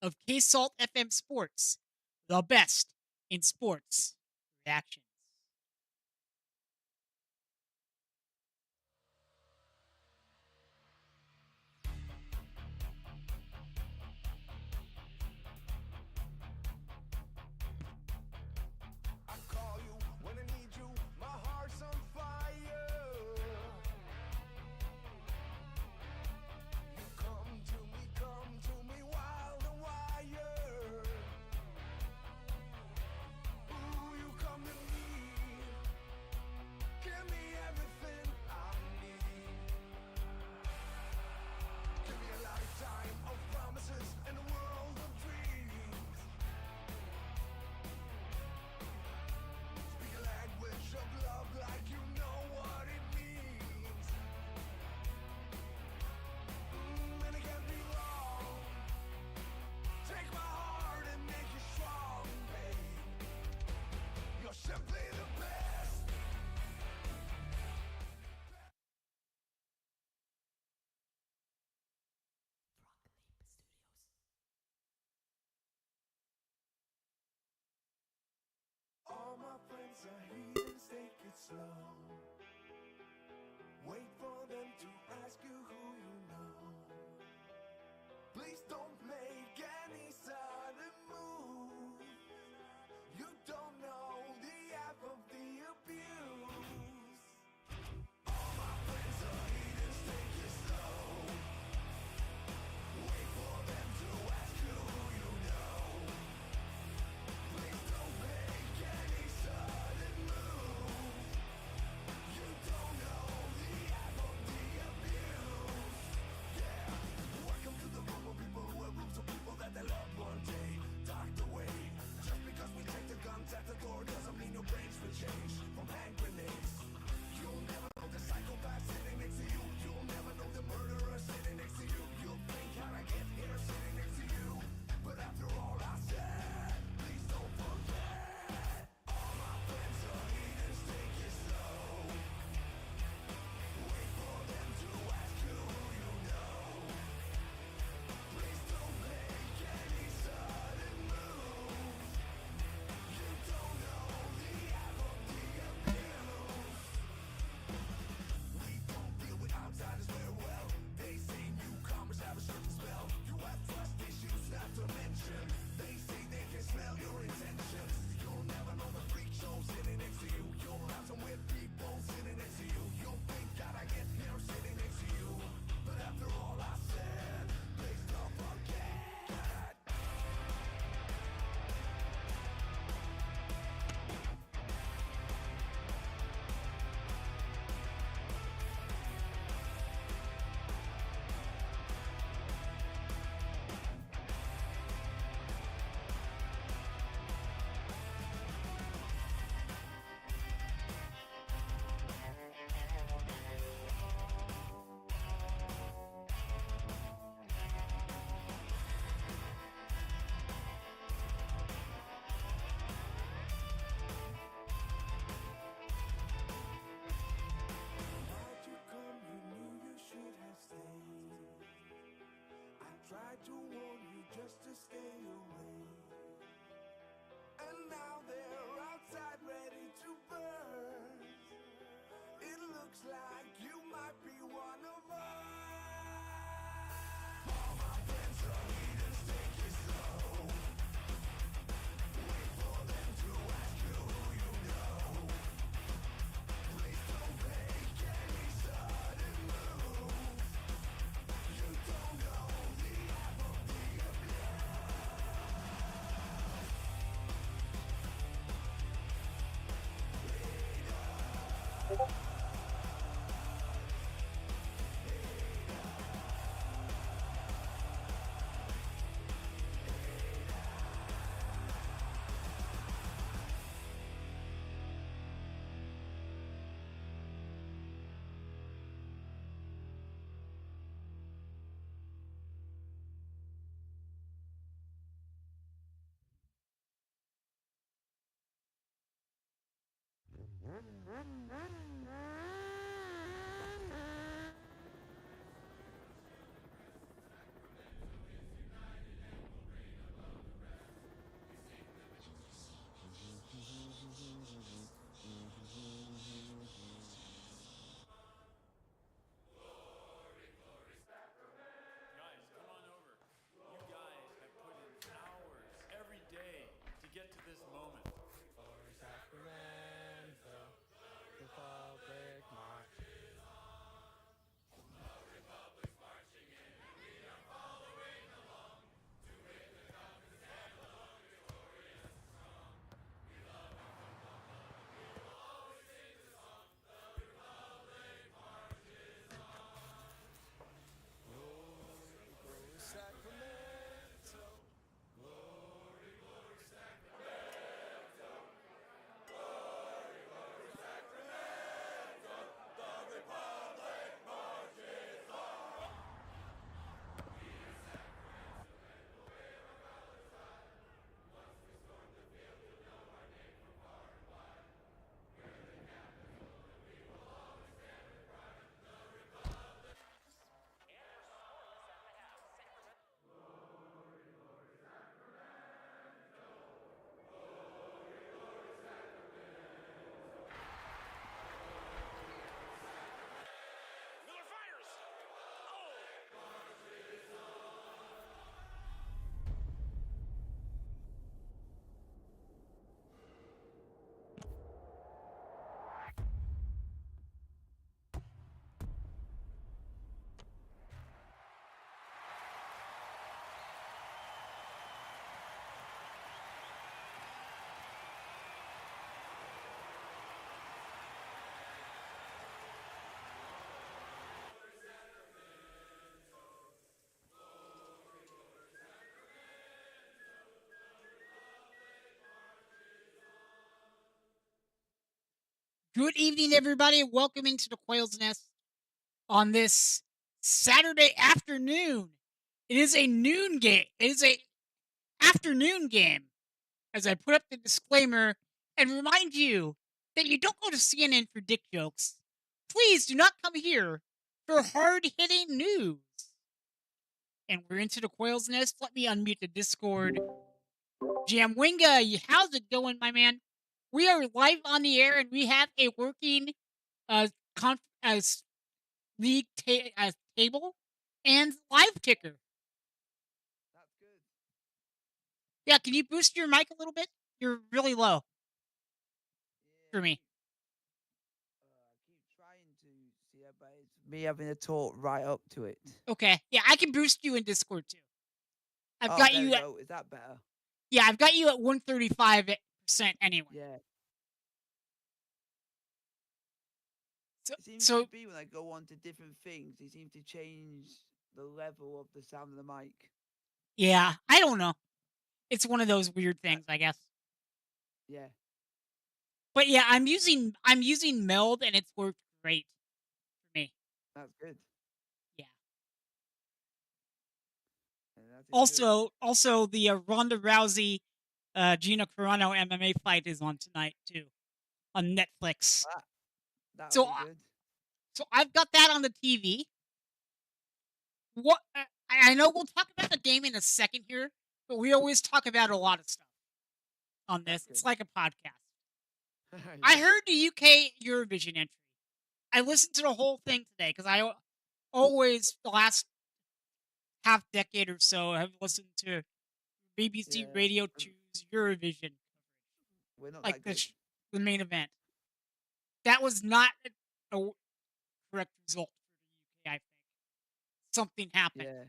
of K Salt FM Sports, the best in sports reactions. I call you when I need you, my heart's on fire. You come to me wild and wired. Ooh, you come to me, give me everything I need. Give me a lifetime of promises and a world of dreams. Speak a language of love like you know what it means. And it can't be wrong. Take my heart and make it strong, babe. You're simply the best. All my friends are heathens, take it slow. Wait for them to ask you who you know. Please don't make any sudden move. You don't know the half of the abuse. All my friends are heathens, take it slow. Wait for them to ask you who you know. Please don't make any sudden move. You don't know the half of the abuse. Yeah, welcome to the room of people who have rooms of people that they love one day docked away. Just because we take the guns at the door doesn't mean your brains will change from hand grenades. You'll never know the psychopath sitting next to you. You'll never know the murderer sitting next to you. You'll think how'd I get here sitting next to you. But after all I said, please don't forget. All my friends are heathens, take it slow. Wait for them to ask you who you know. Please don't make any sudden moves. You don't know the half of the abuse. We don't deal with outsiders very well. They say newcomers have a certain spell. You have trust issues not to mention. They say they can smell your intentions. You'll never know the freak show sitting next to you. You'll have some weird people sitting next to you. You'll think that I get here sitting next to you. But after all I said, please don't forget. Why'd you come? You knew you should have stayed. I tried to warn you just to stay away. And now they're outside ready to burn. It looks like you might be one of us. All my friends are heathens, take it slow. Wait for them to ask you who you know. Please don't make any sudden moves. You don't know the half of the Good evening, everybody. Welcome into the Quail's Nest on this Saturday afternoon. It is a noon game. It is a afternoon game. As I put up the disclaimer and remind you that you don't go to CNN for dick jokes. Please do not come here for hard-hitting news. And we're into the Quail's Nest. Let me unmute the Discord. Jamwinga, how's it going, my man? We are live on the air, and we have a working uh, as league table and live ticker. That's good. Yeah, can you boost your mic a little bit? You're really low Yeah, for me. I keep trying to see it, but it's me having to talk right up to it. Okay, yeah, I can boost you in Discord too. I've Oh, got there we you at go. Is that better? I've got you at 135% anyway. Yeah. So, It seems so to be when I go on to different things, it seems to change the level of the sound of the mic. yeah, I don't know. It's one of those weird That, things, I guess. yeah, But yeah, I'm using Meld, and it's worked great for me. that's good. Yeah. And that is good. Also, the Ronda Rousey, Gina Carano MMA fight is on tonight too, on Netflix. That, that'll So, be good. so I've got that on the TV. What I know we'll talk about the game in a second here, but we always talk about a lot of stuff on That's this. good. It's like a podcast. I Yeah. heard the UK Eurovision entry. I listened to the whole thing today because I always the last half decade or so have listened to BBC Yeah. Radio 2's Eurovision, We're not like that good. the main event. That was not a correct result for the UK. I think something happened. Yeah.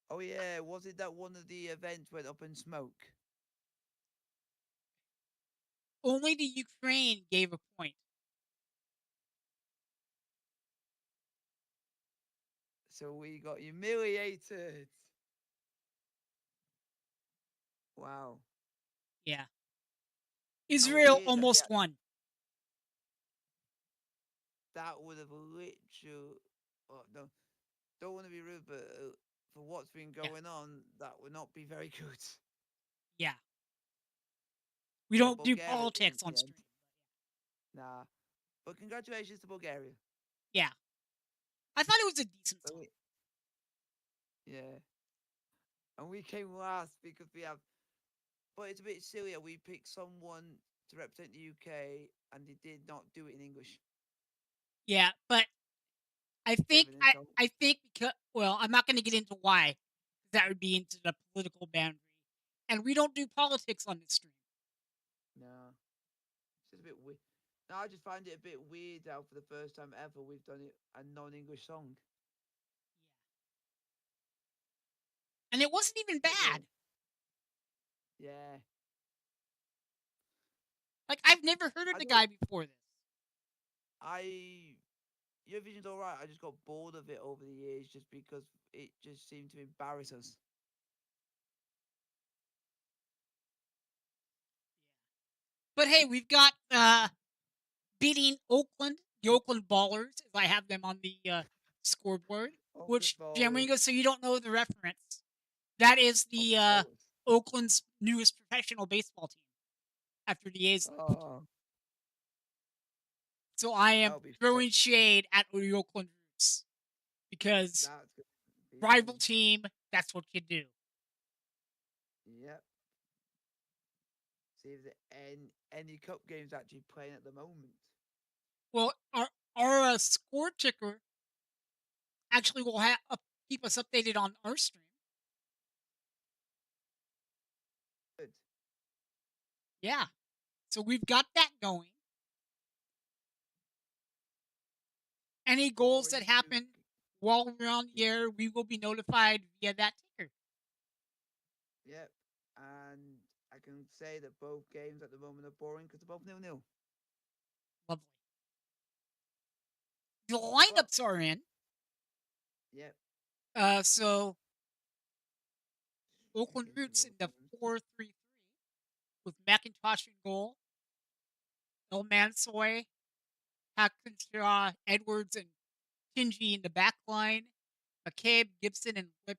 Oh, yeah. Was it that one of the events went up in smoke? Only the Ukraine gave a point. So we got humiliated. Wow. Yeah, Oh, Israel weird that almost won. that would have literally. Oh, no, don't want to be rude, but for what's been Yeah, going on, that would not be very good. yeah. We But don't do Bulgaria won politics in on the end. stream. Nah. But congratulations to Bulgaria. Yeah, I thought it was a decent But song. yeah. And we came last because we have. But it's a bit silly that we picked someone to represent the UK and they did not do it in English. Yeah, but I Bit think of an I insult. I think because I'm not going to get into why. That would be into the political boundary, and we don't do politics on this stream. No. It's just a bit weird. No, I just find it a bit weird how for the first time ever we've done it a non-English song. And it wasn't even But yeah, bad. yeah. Like I've never heard of I the don't. guy before this. I Eurovision's all right. I just got bored of it over the years just because it just seemed to embarrass us. But hey, we've got beating Oakland, the Oakland Ballers, as I have them on the scoreboard. Of the Which ballers, Jamwingo, so you don't know the reference. That is of the the ballers. Oakland's newest professional baseball team after the A's left. Oh, So I am that'll be fun. throwing shade at the Oakland Roots because That's gonna be rival fun. team, that's what you do. Yep. See if the any cup games actually playing at the moment. Well, our score ticker actually will keep us updated on our stream. Good. Yeah. So we've got that going. Any More goals that into happen while we're on the air, we will be notified via that ticker. yep. And I can say that both games at the moment are boring because they're both 0-0. Lovely. The But lineups are in. yep. So Oakland Checking some Roots in of the them. 4-3-3 with McIntosh in goal. El Mansoy, Hackenshaw, Edwards, and Kinji in the back line, McCabe, Gibson, and Lipley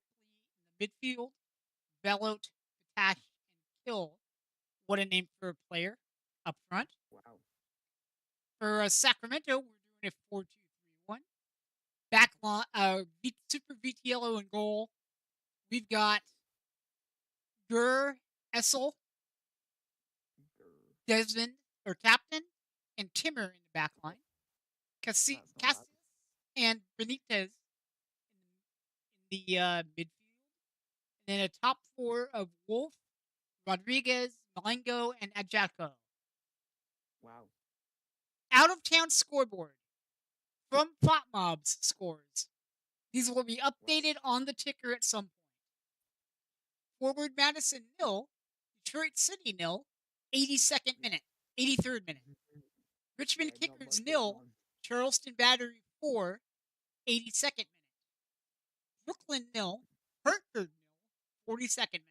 in the midfield, Bellote, Patash, and Kill. What a name for a player up front. Wow. For Sacramento, we're doing a 4-2-3-1. Back line, Super Vitiello in goal. We've got Gur, Essel, Grr. Desmond, or Captain, and Timmer in the back line. That's not bad. Cassius and Benitez in the midfield. And then a top four of Wolf, Rodriguez, Malengo, and Ajako. Wow. Out of town scoreboard from Plot Mob's scores. These will be updated on the ticker at some point. Forward Madison nil, Detroit City nil, 82nd minute, 83rd minute. Richmond Yeah, not Kickers much nil, going on. Charleston Battery 4, 82nd minute. Brooklyn nil, Hartford nil, 42nd minute.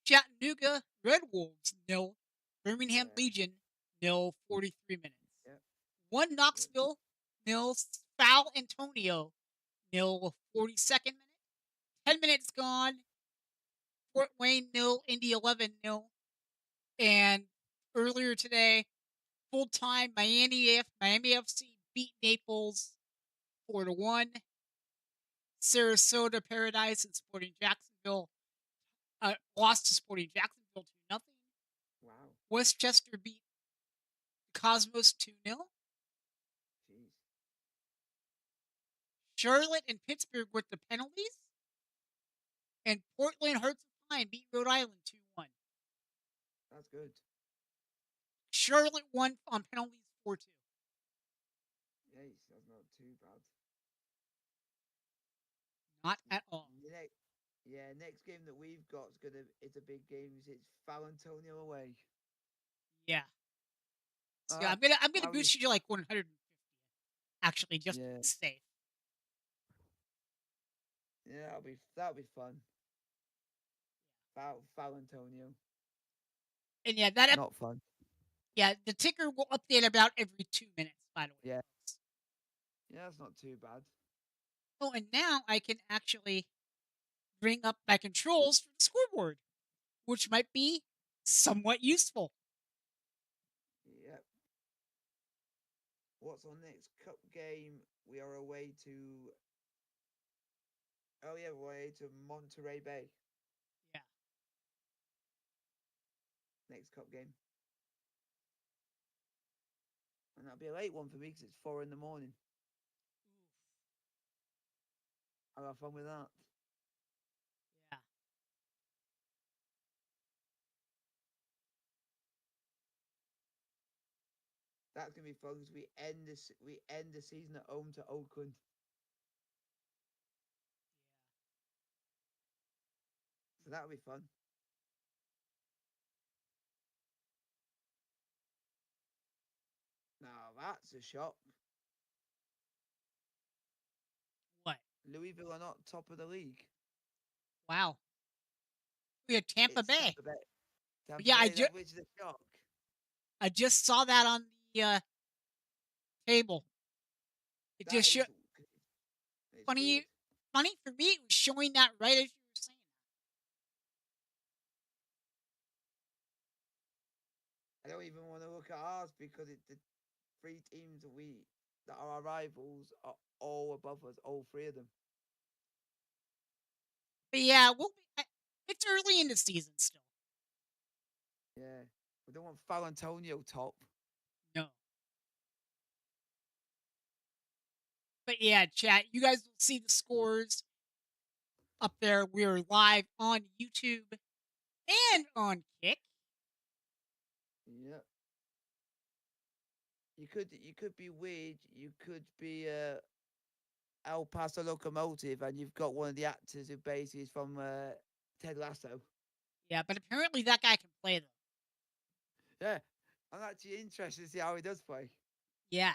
Chattanooga Red Wolves nil, Birmingham Yeah. Legion nil, 43 minutes. Yep. One Knoxville nil, Foul Antonio nil, 42nd minute. 10 minutes gone. Fort Wayne nil, Indy 11 nil. And earlier today, full time Miami FC beat Naples 4-1. Sarasota Paradise and Sporting Jacksonville lost to Sporting Jacksonville 2-0. Wow. Westchester beat Cosmos 2-0. Jeez. Charlotte and Pittsburgh with the penalties. And Portland Hearts of Pine beat Rhode Island 2-1. That's good. Charlotte won on penalties 4-2. Yes, that's not too bad. Not at all. Next game that we've got it's a big game. It's Val Antonio away. Yeah. So Ah, I'm gonna that'll be- boost you to like 150. Actually, just to Yeah. be safe. Yeah, that'll be fun. Val Antonio. And yeah, that Not fun. yeah, the ticker will update about every 2 minutes. By the way. Yeah. Folks. Yeah, that's not too bad. Oh, and now I can actually bring up my controls for the scoreboard, which might be somewhat useful. Yep. What's our next cup game? We are away to. Oh yeah, we're away to Monterey Bay. Yeah. Next cup game. And that'll be a late one for me because it's 4 in the morning. I'll have fun with that. Yeah. That's gonna be fun because we end the season at home to Oakland. So that'll be fun. Now that's a shock. What? Louisville are not top of the league. Wow. We had Tampa It's Bay. Tampa Bay. Tampa Yeah, Bay, which is a shock. I just saw that on the table. It That just is, it's funny. weird. Funny for me, it was showing that right as you were saying. I don't even want to look at ours because the three teams that are our rivals are all above us, all three of them. But yeah, it's early in the season still. Yeah, we don't want Val Antonio top. No. But yeah, chat, you guys will see the scores up there. We're live on YouTube and on Kick. Yeah. You could be weird. You could be El Paso Locomotive, and you've got one of the actors who basically is from Ted Lasso. Yeah, but apparently that guy can play them. Yeah, I'm actually interested to see how he does play. Yeah.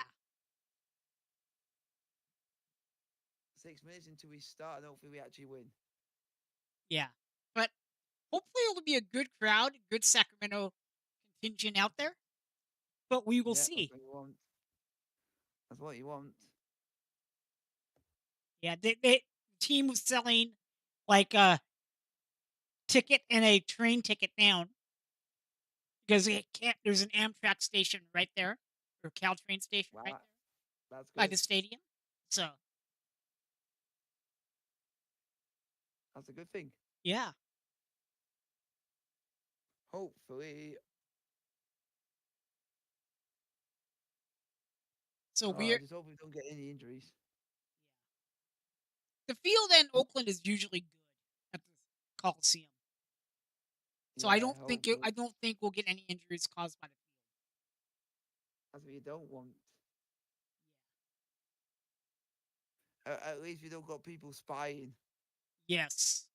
6 minutes until we start, and hopefully we actually win. Yeah. But hopefully it'll be a good crowd, good Sacramento contingent out there. but we will Yeah, that's see. what you want. That's what you want. Yeah, the team was selling like a ticket and a train ticket down because it can't. There's an Amtrak station right there, or Caltrain station right Wow, there that's by good. the stadium. So That's a good thing. yeah, Hopefully, so I we're just hope we don't get any injuries. the field in Oakland is usually good at the Coliseum. So Yeah, hopefully. I don't think we'll get any injuries caused by the field. That's what you don't want. At least we don't got people spying. Yes,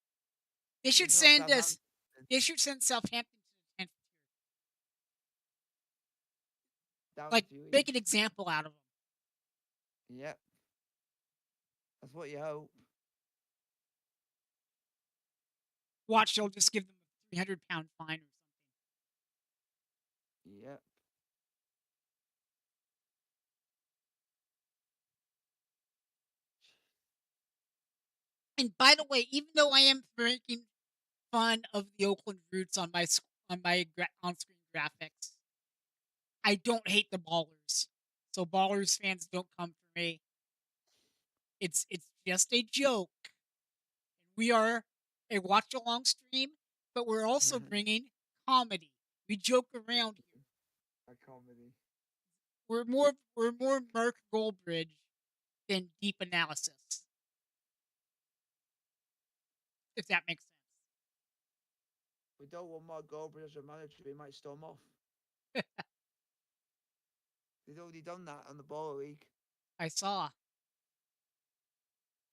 they It's should not send us. Southampton. They should send Southampton to the 10th tier. Down a Like few make weeks. an example out of them. Yep, that's what you hope. Watch, they'll just give them a 300-pound fine or something. Yep. And by the way, even though I am making fun of the Oakland Roots on my on-screen graphics, I don't hate the Ballers. So Ballers fans don't come for me. It's just a joke. We are a watch along stream, but we're also bringing comedy. We joke around here. A comedy. We're more Mark Goldbridge than deep analysis, if that makes sense. We don't want Mark Goldbridge as a manager. He might storm off. He's already done that on the Baller League. I saw.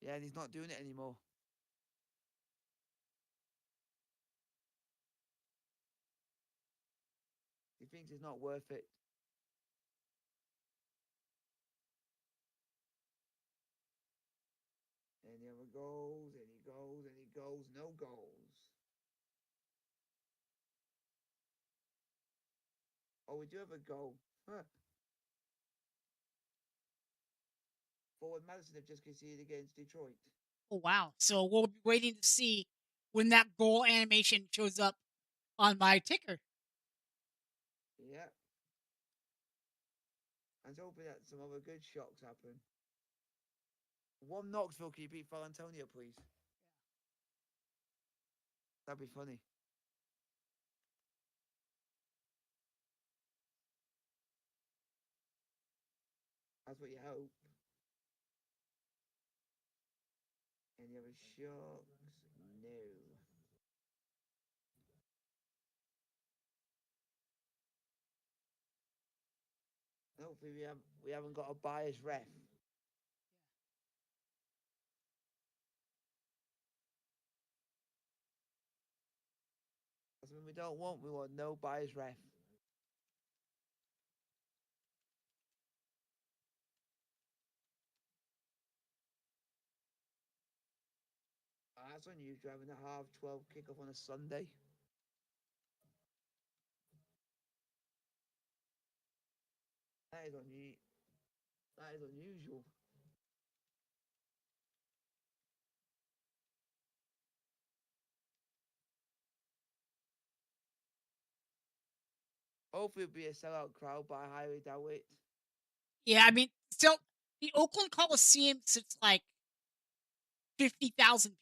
Yeah, and he's not doing it anymore. He thinks it's not worth it. And he never goes, and he goes, and he goes. No goals. Oh, we do have a goal. Huh. Forward Madison have just conceded against Detroit. Oh wow! So we'll be waiting to see when that goal animation shows up on my ticker. Yeah. And hoping that some other good shocks happen. One Knoxville, can you beat Antonio, please? That'd be funny. That's what you hope. Any other shocks? No. Hopefully we haven't got a biased ref. That's what we don't want. We want no biased ref. That's unusual having a half 12 kickoff on a Sunday. That is unusual. That is unusual. Hopefully it'll be a sellout crowd, but I highly doubt it. Yeah, I mean, still the Oakland Coliseum sits like 50,000 people.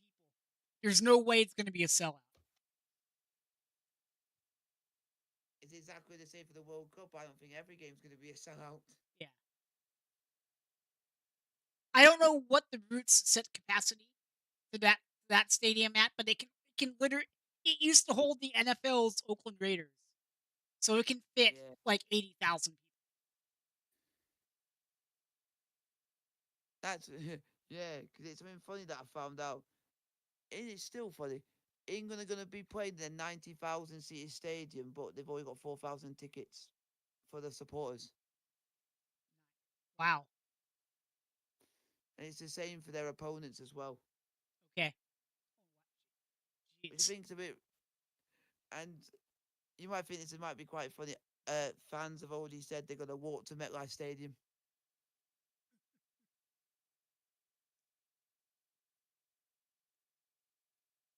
There's no way it's going to be a sellout. It's exactly the same for the World Cup. I don't think every game's going to be a sellout. Yeah. I don't know what the Roots set capacity to that stadium at, but it can literally it used to hold the NFL's Oakland Raiders, so it can fit Yeah. like 80,000 people. That's yeah, because it's something funny that I found out. It is still funny. England are going to be playing in a 90,000 seated stadium, but they've only got 4,000 tickets for the supporters. Wow. And it's the same for their opponents as well. Okay. Which I Jeez. think is a bit. And you might think this might be quite funny. fans have already said they're gonna walk to MetLife Stadium.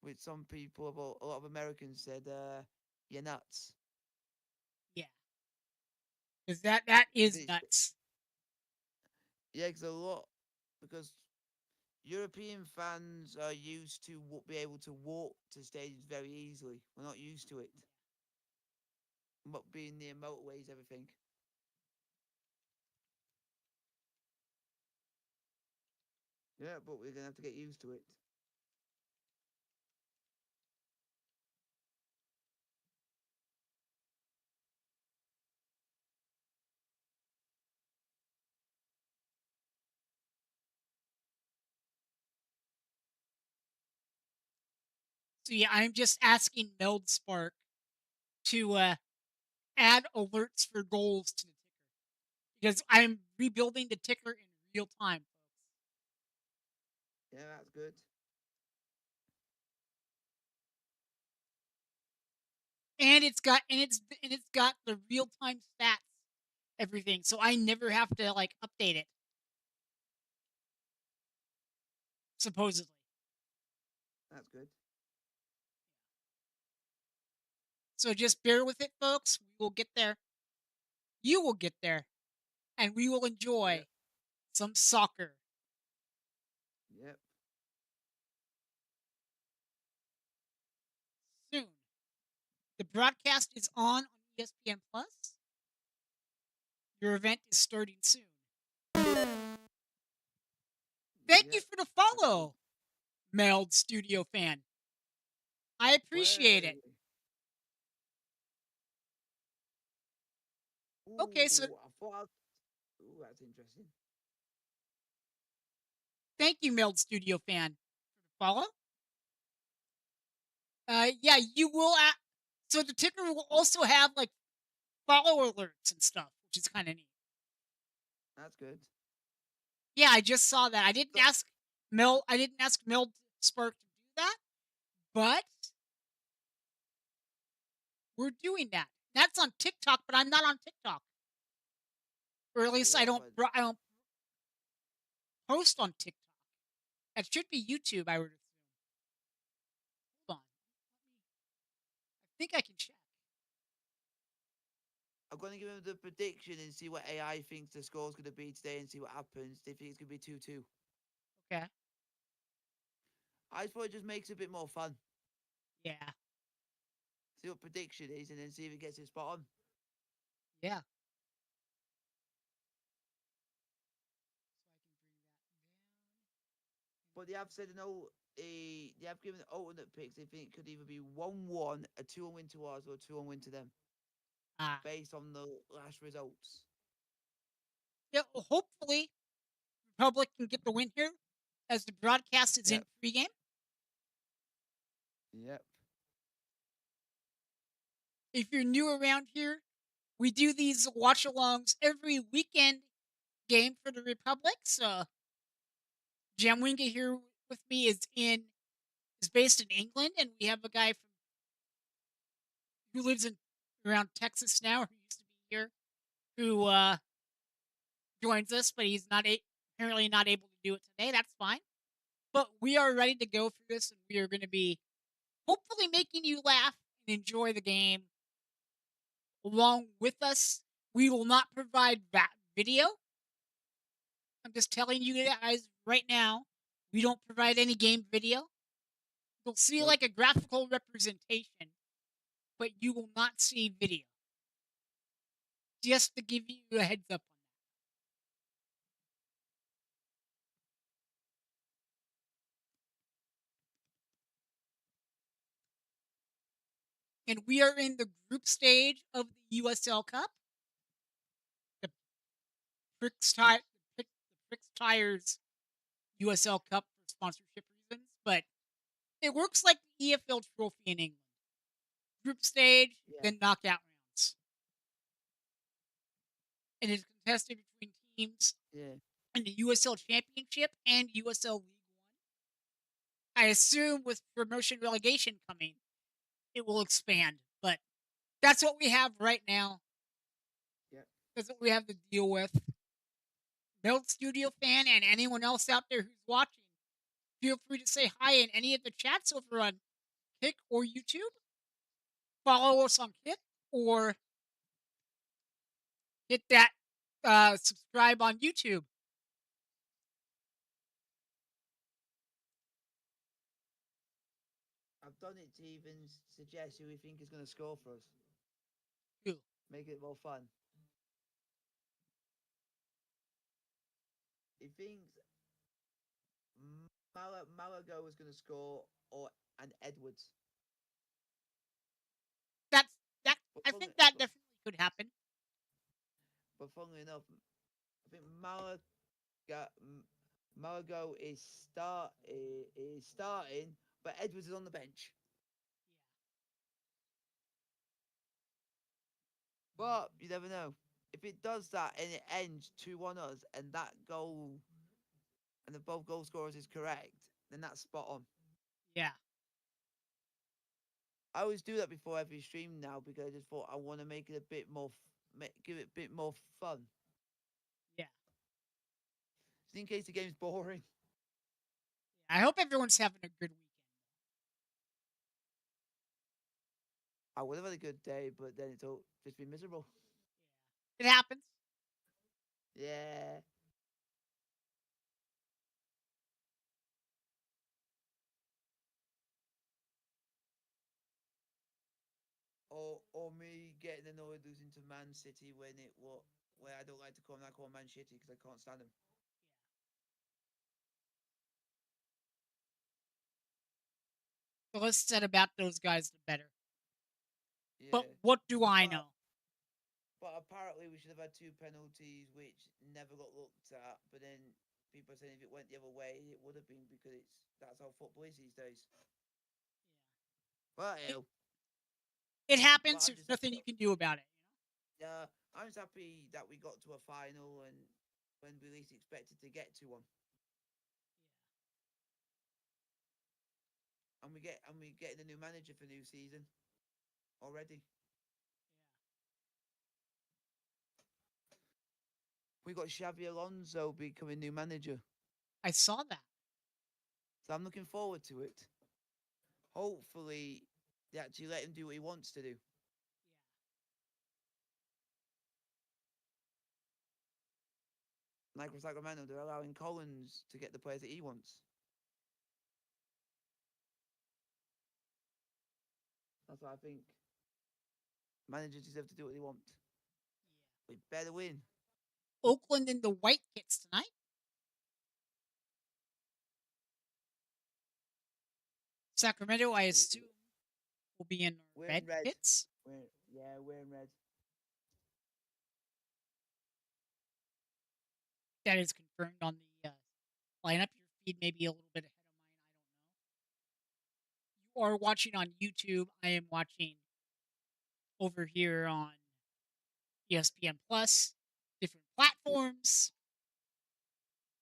Which some people, a lot of Americans said, "You're nuts." Yeah, because that is It's, nuts. yeah, because European fans are used to be able to walk to stadiums very easily. We're not used to it. Not being near motorways, everything. Yeah, but we're gonna have to get used to it. So yeah, I'm just asking Meldspark to add alerts for goals to the ticker because I'm rebuilding the ticker in real time, folks. Yeah, that's good. And it's got the real time stats, everything. So I never have to like update it. Supposedly. That's good. So just bear with it, folks. We will get there. You will get there, and we will Yep. enjoy some soccer Yep. soon. The broadcast is on ESPN Plus. Your event is starting soon. Thank you Yep. for the That's good. follow, Meld Studio fan. I appreciate it. Way. Okay, so Ooh, I thought. Ooh, that's interesting. thank you, Meld Studio fan, for the follow. Yeah, you will. So the ticker will also have like follow alerts and stuff, which is kind of neat. That's good. Yeah, I just saw that. So, I didn't ask Meld Spark to do that, but we're doing that. That's on TikTok, but I'm not on TikTok, or at oh, least what other? I don't post on TikTok. That should be YouTube. I would assume. Hold on, I think I can check. I'm going to give him the prediction and see what AI thinks the score's going to be today and see what happens. They think it's going to be 2-2. Okay. I thought it just makes it a bit more fun. Yeah. See what prediction is and then see if it gets it spot on. Yeah. But they have said they have given alternate picks. They think it could either be 1-1, a 2-1 win to us, or a 2-1 win to them, Ah. based on the last results. Yeah. Well, hopefully, Republic can get the win here, as the broadcast is in Yep. pregame. Yep. If you're new around here, we do these watch alongs every weekend game for the Republic. So Jamwinga here with me is based in England, and we have a guy who lives in around Texas now, who used to be here, who joins us, but he's apparently not able to do it today. That's fine. But we are ready to go for this, and we are going to be hopefully making you laugh and enjoy the game along with us. We will not provide that video. I'm just telling you guys right now, we don't provide any game video. You'll see Nope. like a graphical representation, but you will not see video. Just to give you a heads up on that. And we are in the group stage of the USL Cup. The PRIX Tires USL Cup for sponsorship reasons, but it works like the EFL Trophy in England. Group stage, Yeah. then knockout rounds. And it's contested between teams Yeah. in the USL Championship and USL League One. I assume with promotion relegation coming, it will expand, but that's what we have right now. That's what we have to deal with. Build Studio fan and anyone else out there who's watching, feel free to say hi in any of the chats over on Kick or YouTube. Follow us on Kick or hit that subscribe on YouTube. I've done it to even suggest who we think is going to score for us. Too. Make it more fun. He thinks Malago was going to score and Edwards. That's that. But I funnily, think that definitely could happen. but funnily enough, I think Malago is starting, but Edwards is on the bench. But you never know. If it does that and it ends 2-1 us, and that goal and the both goal scorers is correct, then that's spot on. Yeah. I always do that before every stream now because I just thought I want to make it a bit more, give it a bit more fun. Yeah. Just in case the game's boring. I hope everyone's having a good weekend. I would have had a good day, but then it's all just been miserable. It happens. Yeah. Or me getting annoyed losing to Man City when it what where I don't like to call them, I call Man City because I can't stand them. The less said about those guys, the better. But Yeah. what do I But know? but apparently we should have had two penalties which never got looked at. But then people are saying if it went the other way, it would have been because that's how football is these days. But It, hell, it but happens. I'm There's just nothing you can do about it. I'm just happy that we got to a final and when we least expected to get to one. And we getting a new manager for new season already. We got Xavi Alonso becoming new manager. I saw that. So I'm looking forward to it. Hopefully they actually let him do what he wants to do. Like with Sacramento, they're allowing Collins to get the players that he wants. That's what I think. Managers deserve to do what they want. We better win. Oakland in the white kits tonight. Sacramento, I assume, will be in We're red in red. kits. We're in red. That is confirmed on the lineup. Your feed may be a little bit ahead of mine. I don't know. You are watching on YouTube. I am watching over here on ESPN Plus. Different platforms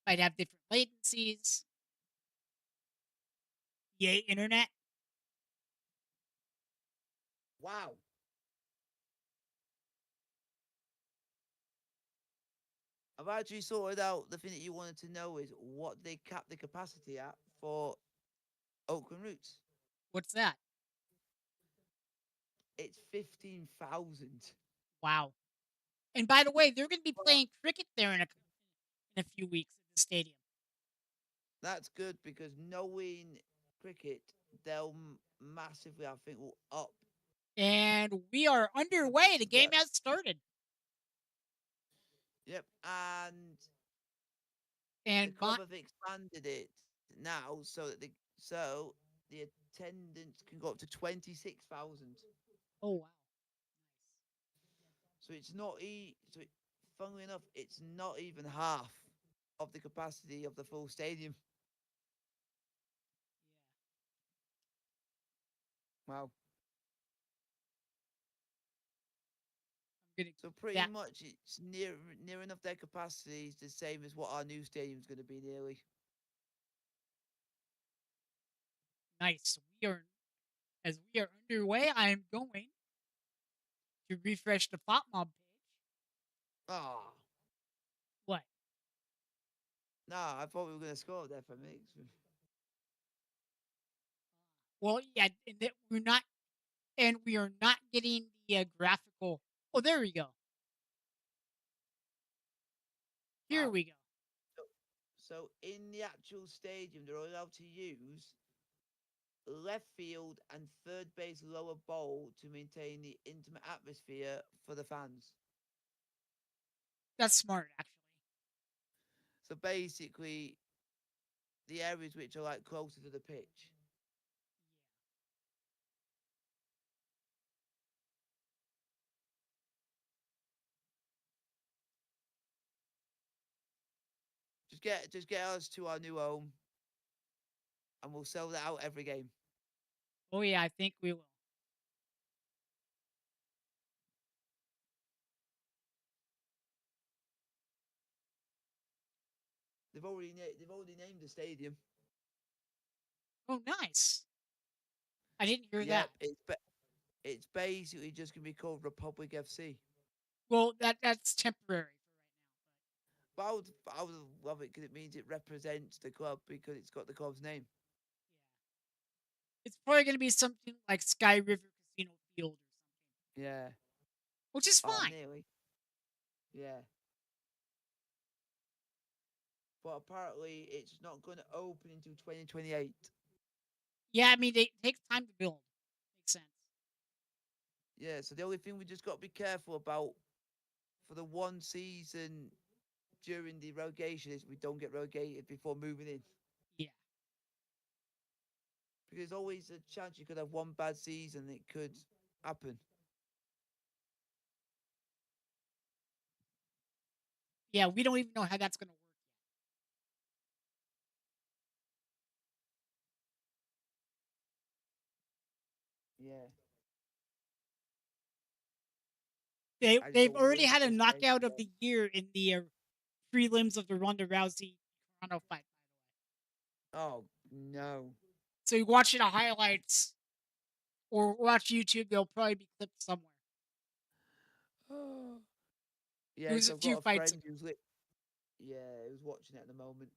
might have different latencies. Yay, internet. Wow. I've actually sorted out the thing that you wanted to know is what they cap the capacity at for Oakland Roots. What's that? It's 15,000. Wow. And by the way, they're going to be But playing cricket there in a few weeks at the stadium. that's good because knowing cricket, they'll massively, I think, will up. And we are underway. The game Yeah. has started. Yep. And And the club have expanded it now so the attendance can go up to 26,000. oh wow, So it's not funnily enough, it's not even half of the capacity of the full stadium. Wow. I'm gonna So keep pretty that. much it's near enough their capacity is the same as what our new stadium's going to be nearly. Nice. We are underway. I am going to refresh the Pop Mob page. Oh, What? nah, I thought we were going to score there for me. Well, yeah, and that we are not getting the graphical. Oh, there we go. Here Ah, we go. so, so in the actual stadium, they're allowed to use left field and third base lower bowl to maintain the intimate atmosphere for the fans. That's smart, actually. So basically, the areas which are like closer to the pitch. Just get us to our new home, and we'll sell that out every game. Oh yeah, I think we will. They've already named the stadium. Oh, nice. I didn't hear that. Yep, it's basically just gonna be called Republic FC. Well, that's temporary But I would love it because it means it represents the club because it's got the club's name. yeah. It's probably going to be something like Sky River Casino Field or something, Yeah. which is Oh, fine. nearly. Yeah. But apparently it's not going to open until 2028. Yeah, I mean, it takes time to build. Makes sense. Yeah, so the only thing we just got to be careful about for the one season during the relegation is we don't get relegated before moving in. Yeah. Because there's always a chance you could have one bad season, it could happen. Yeah, we don't even know how that's going to work Yeah. yet. I just They've don't want to already lose had a first place knockout of again. the year in the prelims of the Ronda Rousey Toronto fight. Oh, no. So you watch it on highlights or watch YouTube. They'll probably be clipped somewhere. It Yeah, was because a I've few got a fights friend ago. who's yeah, who's watching it at the moment.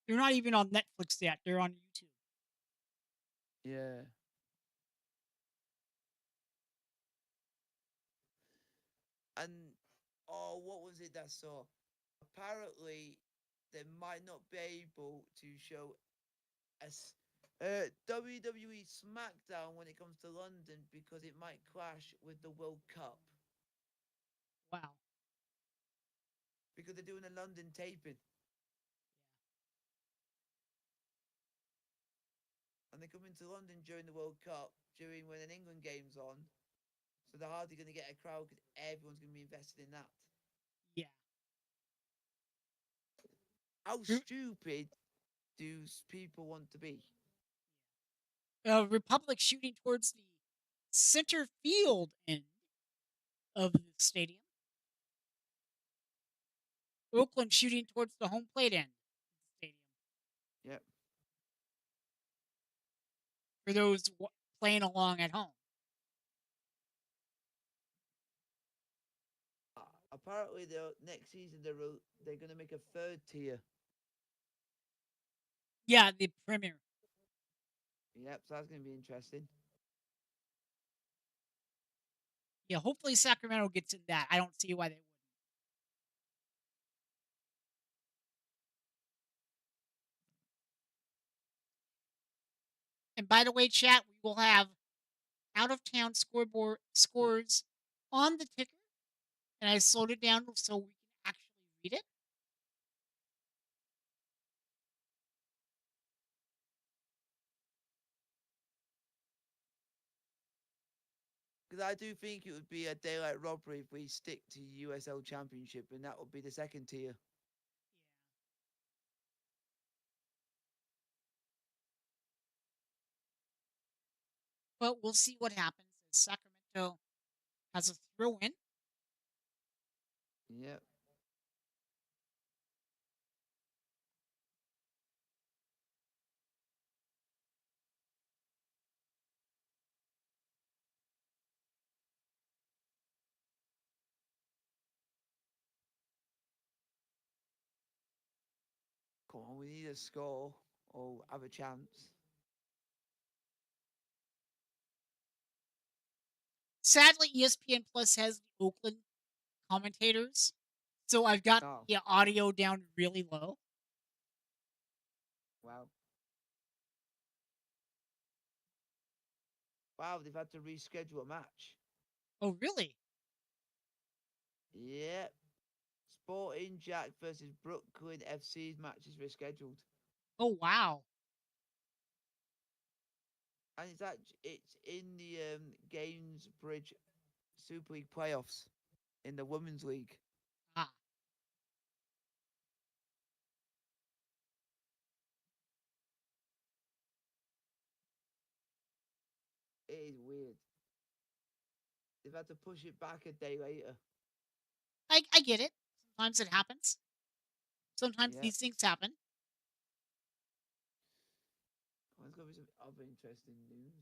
They're not even on Netflix yet. They're on YouTube. Yeah. And oh, what was it that I saw? Apparently, they might not be able to show WWE SmackDown when it comes to London because it might clash with the World Cup Wow. because they're doing a London taping and they're coming to London during the World Cup during when an England game's on. So they're hardly going to get a crowd because everyone's going to be invested in that. Yeah. How Re- stupid do people want to be? Republic shooting towards the center field end of the stadium. Oakland shooting towards the home plate end of the stadium. Yep. For those playing along at home. Apparently, next season they're going to make a third tier. Yeah, the Premier. Yep, so that's going to be interesting. Yeah, hopefully Sacramento gets in that. I don't see why they wouldn't. And by the way, chat, we will have out of town scoreboard scores on the ticker, and I slowed it down so we can actually read it. Because I do think it would be a daylight robbery if we stick to USL Championship, and that would be the second tier. But we'll see what happens as Sacramento has a throw in. Yep. Come on, we need a score or have a chance. Sadly, ESPN Plus has the Oakland commentators, so I've got Oh, the audio down really low. wow. Wow, they've had to reschedule a match. Oh, really? Yep. Sporting Jack versus Brooklyn FC's match is rescheduled. Oh, wow. And it's in the Gainsbridge Super League playoffs in the Women's League. Ah. It is weird. They've had to push it back a day later. I get it. Sometimes it happens. Sometimes Yep. these things happen. Well, there's going to be some other interesting news.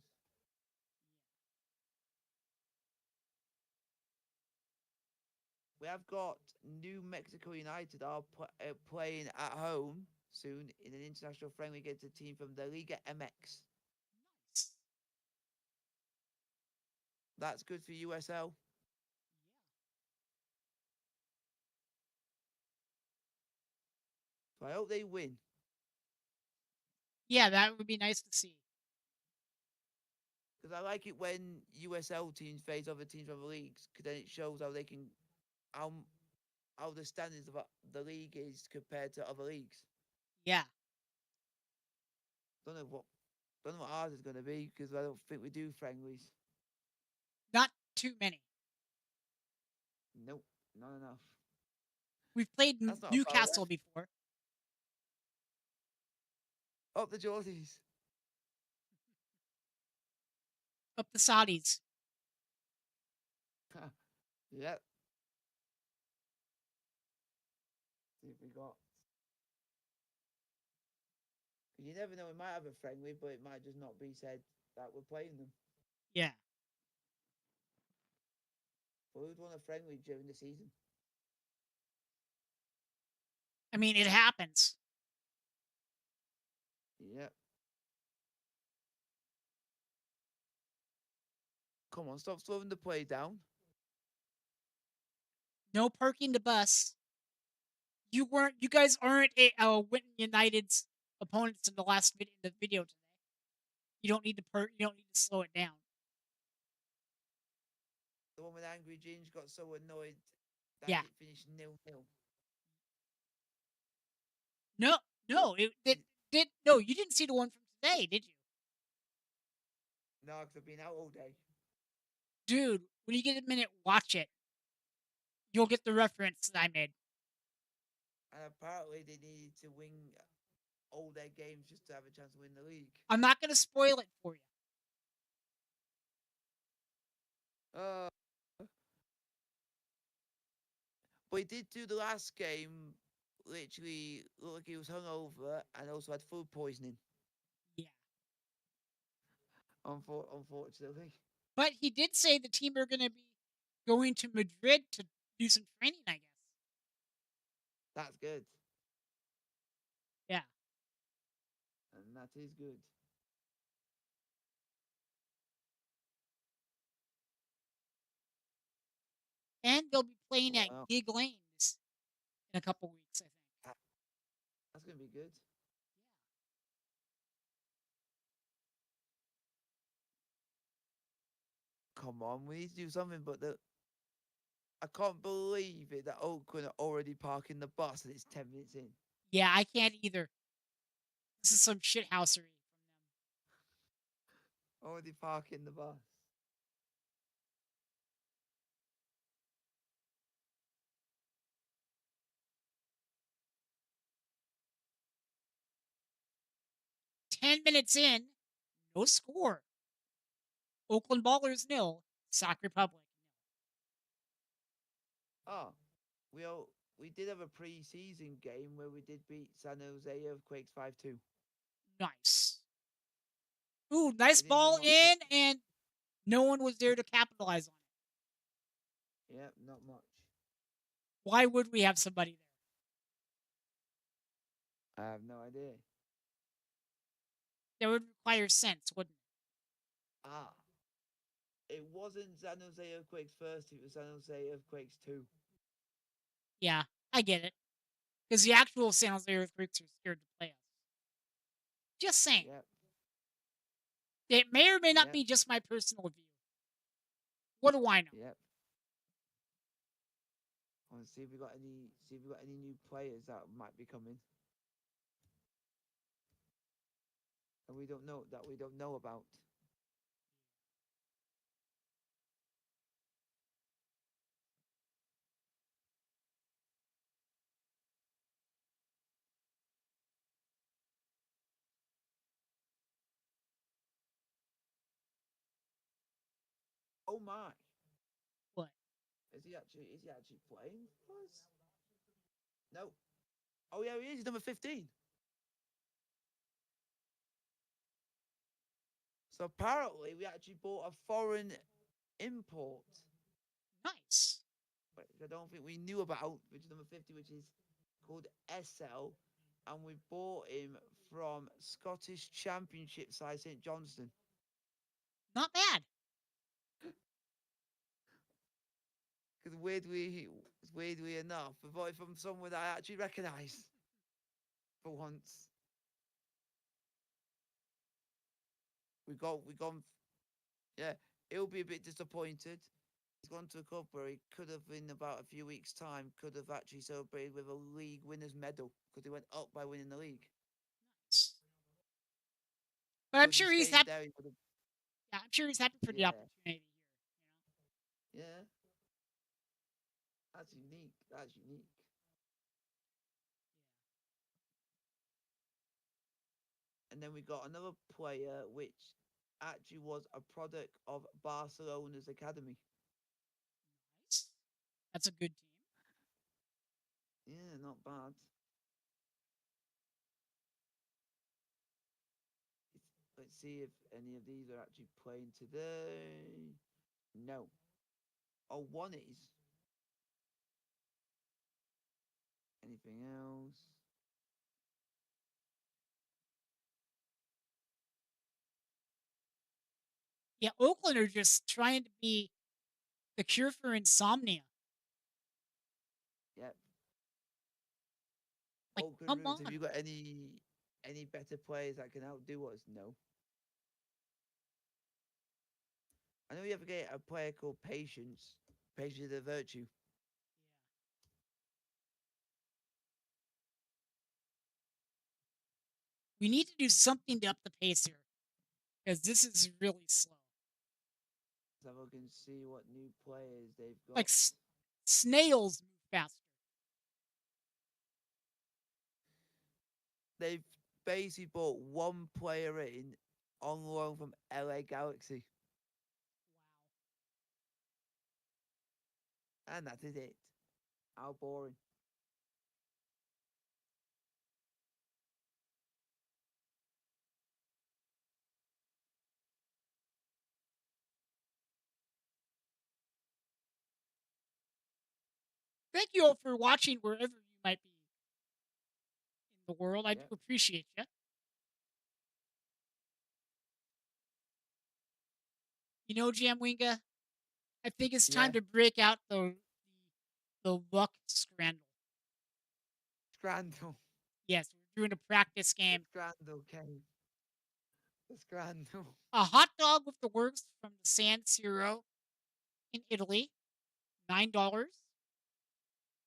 We have got New Mexico United are playing at home soon in an international friendly against a team from the Liga MX. Nice. That's good for USL. So I hope they win. Yeah, that would be nice to see. Because I like it when USL teams face other teams from the leagues, because then it shows how they can, how, how the standards of the league is compared to other leagues. Yeah. Don't know what ours is going to be, because I don't think we do friendlies. Not too many. Nope, not enough. We've played That's not a foul Newcastle left. before. Up the Geordies. Up the Saudis. Yep. See if we got. You never know, we might have a friendly, but it might just not be said that we're playing them. Yeah. But who'd want a friendly during the season? I mean, it happens. Yep. Come on, stop slowing the play down. No parking the bus. You guys aren't Winton United's opponents in the last in the video today. You don't need to you don't need to slow it down. The one with Angry Ginge got so annoyed that Yeah. it finished 0-0. No, no, no, you didn't see the one from today, did you? No, because I've been out all day. Dude, when you get a minute, watch it. You'll get the reference that I made. And apparently they needed to win all their games just to have a chance to win the league. I'm not going to spoil it for you. But he did do the last game, literally looked like he was hungover and also had food poisoning, Yeah. unfortunately. But he did say the team are going to be going to Madrid to do some training, I guess. That's good. Yeah. And that is good. And they'll be playing at Well, Gig Lanes in a couple weeks, I think. that's going to be good. Come on, we need to do something, but I can't believe it that Oakland are already parking the bus and it's 10 minutes in. Yeah, I can't either. This is some shithousery from them. Already parking the bus. Ten minutes in, no score. Oakland Ballers nil, Sock Republic Oh, we all, we did have a pre-season game where we did beat San Jose Earthquakes 5-2. nice. Ooh, nice We didn't do ball much. in, and no one was there to capitalize on it. Yeah, not much. Why would we have somebody I have no idea. That would require sense, wouldn't it? Ah, it wasn't San Jose Earthquakes first. It was San Jose Earthquakes 2. Yeah, I get it. Because the actual San Jose Earthquakes are scared to play us. Just saying. Yep. It may or may not Yep. be just my personal view. What do I know? Yep. Let's see if we got any new players that might be coming. And we don't know about. Oh my. What? Is he actually playing for us? No. Oh yeah, he is. He's number 15. So apparently we actually bought a foreign import, Nice. which I don't think we knew about, which is number 50, which is called SL, and we bought him from Scottish Championship side St Johnston. Not bad. Because weirdly enough, we bought it from someone that I actually recognise for once. We gone. Yeah, he'll be a bit disappointed. He's gone to a club where he could have, in about a few weeks' time, could have actually celebrated with a league winners medal because he went up by winning the league. Nice. But I'm Because he sure he's stayed happy. there, he would have. Yeah, I'm sure he's happy for the Yeah, opportunity here. yeah. That's unique. That's unique. And then we got another player which actually was a product of Barcelona's academy. Nice. That's a good team. Yeah, not bad. Let's see if any of these are actually playing today. No. Oh, one is. Anything else? Yeah, Oakland are just trying to be the cure for insomnia. Yep. Like, Oakland come Roots, have on. you got any better players that can outdo us? No. I know you have to get a player called Patience. Patience is a virtue. We need to do something to up the pace here because this is really slow. So we can see what new players they've Like got. snails move faster. They've basically brought one player in on loan from LA Galaxy. And that is it. How boring. Thank you all for watching wherever you might be in the world. I do Yep. appreciate you. You know, Jamwinga, I think it's time Yeah. to break out the luck scramble. Scrandal. Yes, we're doing a practice The game. Scrandal game. The Scrandal. A hot dog with the works from the San Siro in Italy, $9.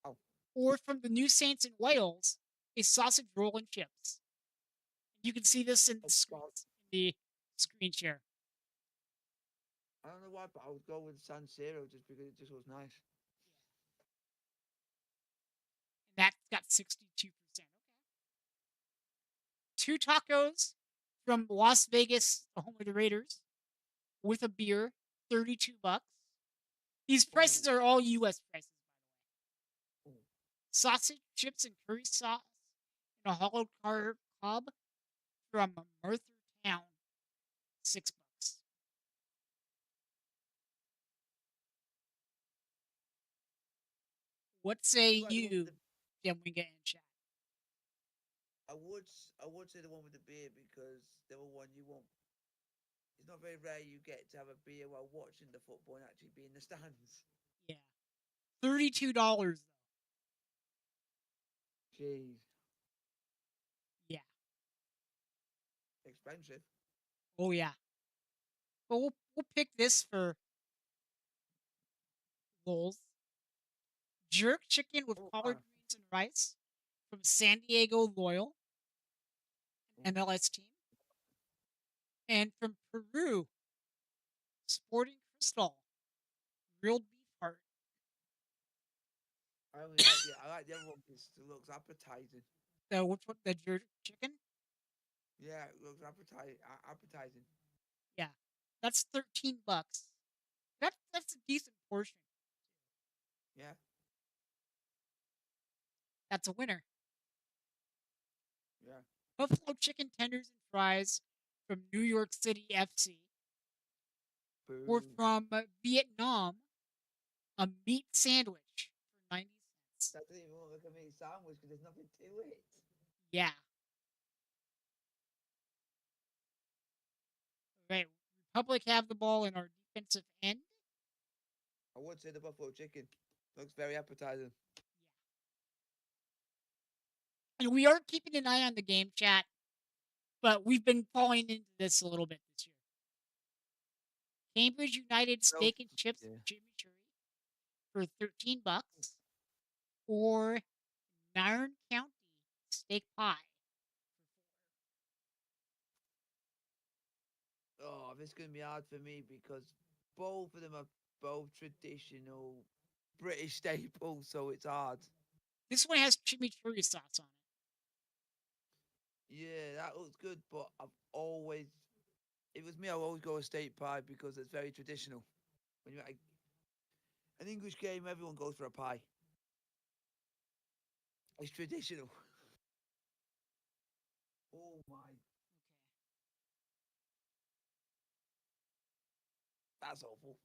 Oh. Or from the New Saints in Wales, a sausage roll and chips. You can see this in Oh, God. the screen share. I don't know why, but I would go with San Siro just because it just was nice. And that's got 62%. Okay. Two tacos from Las Vegas, the home of the Raiders, with a beer, $32. These prices Ooh. are all US prices, by the way. Ooh. Sausage, chips, and curry sauce in a hollow carb cob from Merthyr Town, $6. What say You like the one with you, the Jim Winga in chat? I would say the one with the beer because the other one you won't. It's not very rare you get to have a beer while watching the football and actually be in the stands. Yeah. $32 though. Jeez, Yeah. expensive. Oh yeah. But we'll pick this for Lowell's. Jerk chicken with Oh, collard greens and rice from San Diego Loyal, an MLS team. And from Peru, Sporting Cristal, grilled beef heart. I like the other one because it looks appetizing. So which one? The jerk chicken? Yeah, it looks appetizing. Yeah. That's $13. That's a decent portion. Yeah, That's a winner. yeah. Buffalo chicken tenders and fries from New York City FC. Or Boo. from Vietnam, a meat sandwich for 90 cents. That doesn't even look like a meat sandwich because there's nothing to it. Yeah. Right. Republic have the ball in our defensive end. I would say the buffalo chicken looks very appetizing. Yeah. And we are keeping an eye on the game chat, but we've been falling into this a little bit this year. Cambridge United No, steak and chips yeah. and chimichurri for $13, or Narren County steak pie. Oh, this is gonna be hard for me because both of them are both traditional British staples, so it's hard. This one has chimichurri sauce on it. Yeah, that looks good, but if it was me, I would always go with steak pie because it's very traditional. When you're at an English game, everyone goes for a pie. It's traditional. Oh my, that's awful.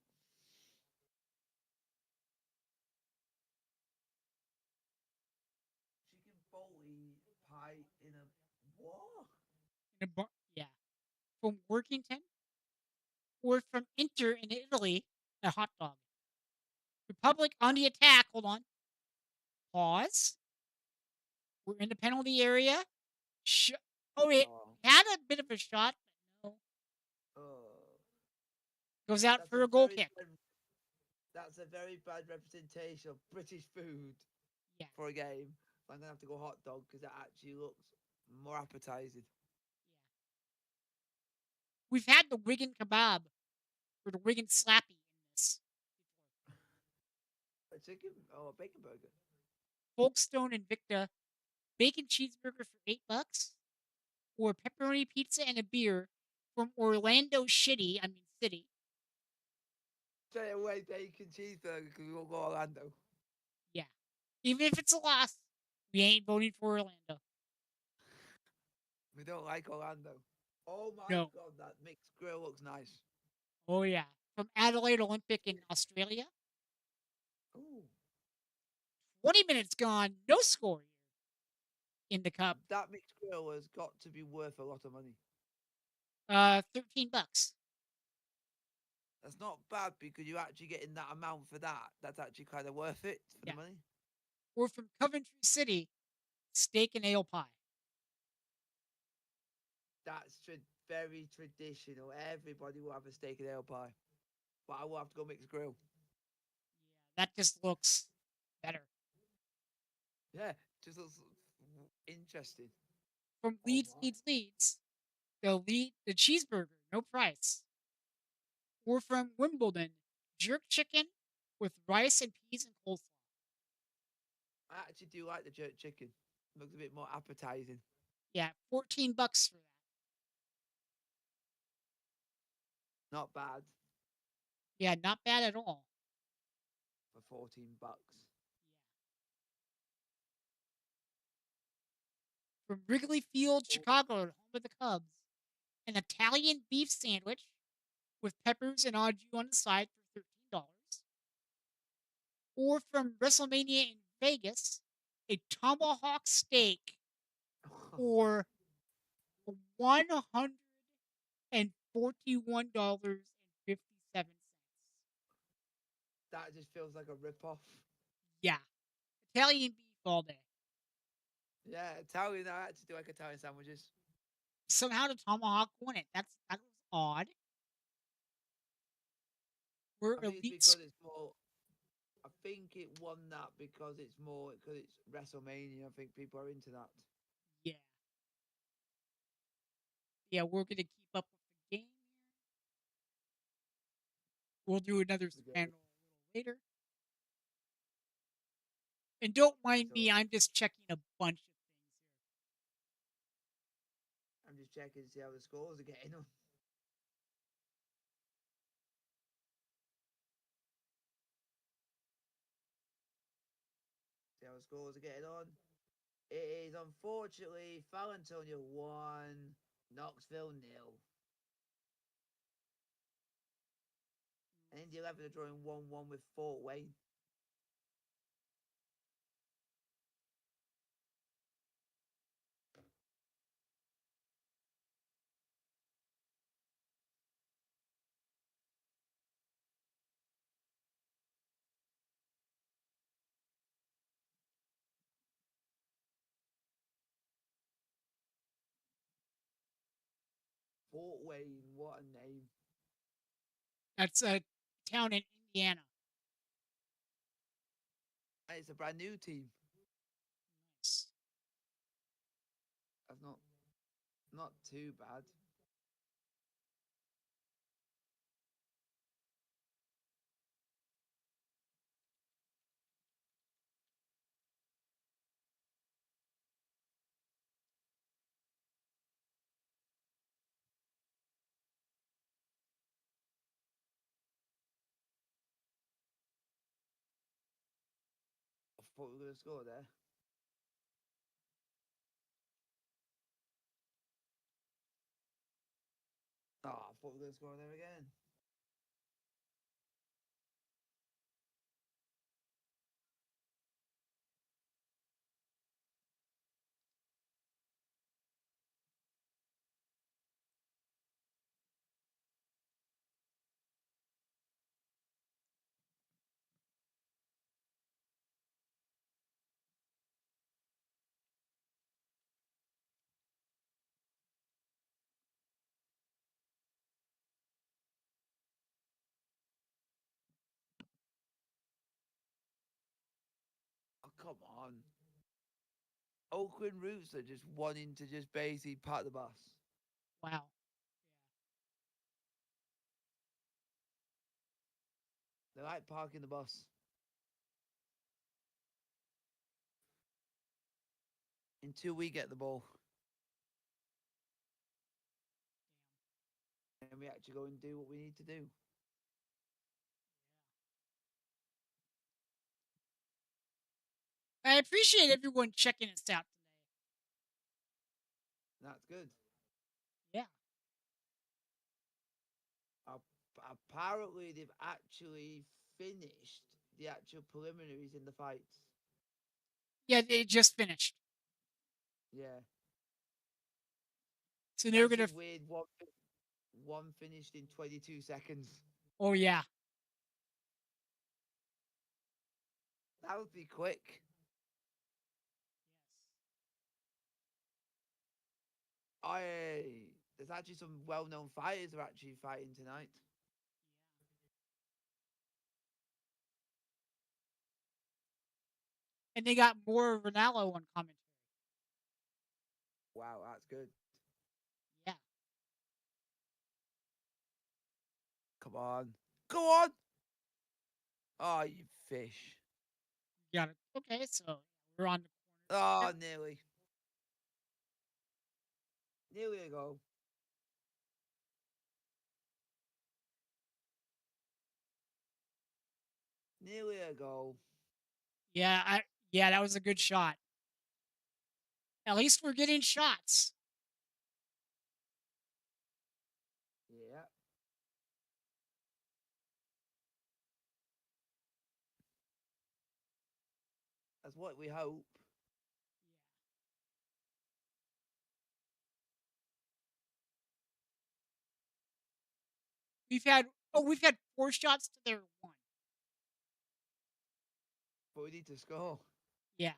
Chicken bolty pie in a what? Yeah. From Workington, or from Inter in Italy, a hot dog. Republic on the attack. Hold on. Pause. We're in the penalty area. It Oh, had a bit of a shot, but no. oh. Goes out That's for a a goal very kick. bad, that's a very bad representation of British food Yeah. for a game. I'm gonna have to go hot dog because that actually looks more appetizing. Yeah. We've had the Wigan kebab or the Wigan slappy in this before. A chicken or a bacon burger. Folkestone Invicta bacon cheeseburger for $8, or pepperoni pizza and a beer from Orlando City. Straight away bacon cheeseburger because we won't go Orlando. Yeah. Even if it's a loss, we ain't voting for Orlando. We don't like Orlando. Oh my No. god, that mixed grill looks nice. Oh yeah. From Adelaide Olympic in Australia. Ooh, 20 minutes gone, no score here in the cup. that mixed grill has got to be worth a lot of money. $13. That's not bad because you're actually getting that amount for that. That's actually kind of worth it for Yeah. the money. Or from Coventry City, steak and ale pie. That's very traditional. Everybody will have a steak and ale pie. But I will have to go mixed grill. Yeah, that just looks better. Yeah, just looks interesting. From Oh my. Leeds, the cheeseburger, no price. Or from Wimbledon, jerk chicken with rice and peas and coleslaw. I actually do like the jerk chicken. Looks a bit more appetizing. Yeah, $14 for that. Not bad Yeah, not bad at all. for $14. Yeah. From Wrigley Field, Oh, Chicago, home of the Cubs, an Italian beef sandwich with peppers and au jus on the side for $13. Or from WrestleMania in Vegas, a tomahawk steak for $141.57. That just feels like a rip-off. Yeah, Italian beef all day. Yeah, Italian. I had to do like Italian sandwiches. Somehow the tomahawk won it. That was odd. We're I think it's elite. because it's more. I think it won that because it's more because it's WrestleMania. I think people are into that. Yeah, yeah. We're gonna keep up with the game here. We'll do another We do. scandal a little later. And don't mind So me. I'm just checking a bunch of things here. I'm just checking to see how the scores are getting on. See how the scores are getting on. It is unfortunately Antonio 1, Knoxville 0. And Indy 11 are drawing 1-1 with Fort Wayne. Fort Wayne, what a name. That's a town in Indiana. And it's a brand new team. Nice. That's not too bad. I thought we were going to score there. Oh, I thought we were going to score there again. Oh, come on. Oakland Roots are just wanting to just basically pat the bus. Wow. They like parking the bus. Until we get the ball. And we actually go and do what we need to do. I appreciate everyone checking us out today. That's good. Yeah. Apparently, they've actually finished the actual preliminaries in the fights. Yeah, it just finished. Yeah. So It's they're gonna. actually weird. One finished in 22 seconds. Oh yeah. That would be quick. I There's actually some well-known fighters are actually fighting tonight. And they got more Ronaldo on commentary. Wow, that's good. Yeah. Come on. Go on. Oh, you fish. Got it. Okay, so we're on the Oh, corner. nearly. Nearly a goal. Nearly a goal. Yeah, that was a good shot. At least we're getting shots. Yeah. That's what we hope. we've had 4 shots to their 1. But we need to score. Yeah.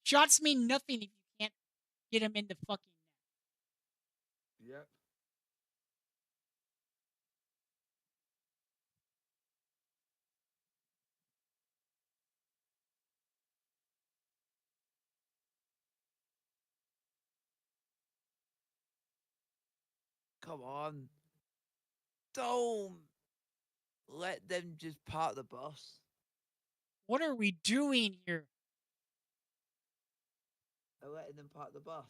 Shots mean nothing if you can't get them in the fucking net. Yep. Come on. Don't let them just park the bus. What are we doing here? They're letting them park the bus.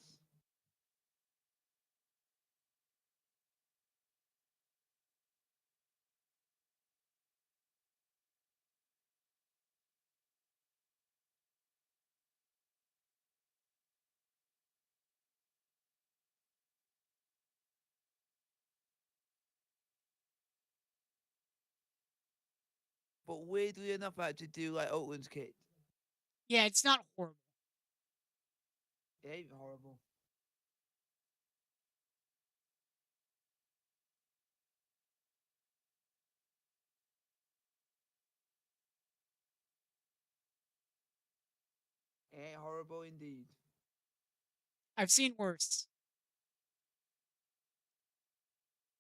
But weirdly enough, I actually do like Oakland's kit. Yeah, it's not horrible. It ain't horrible. It ain't horrible indeed. I've seen worse.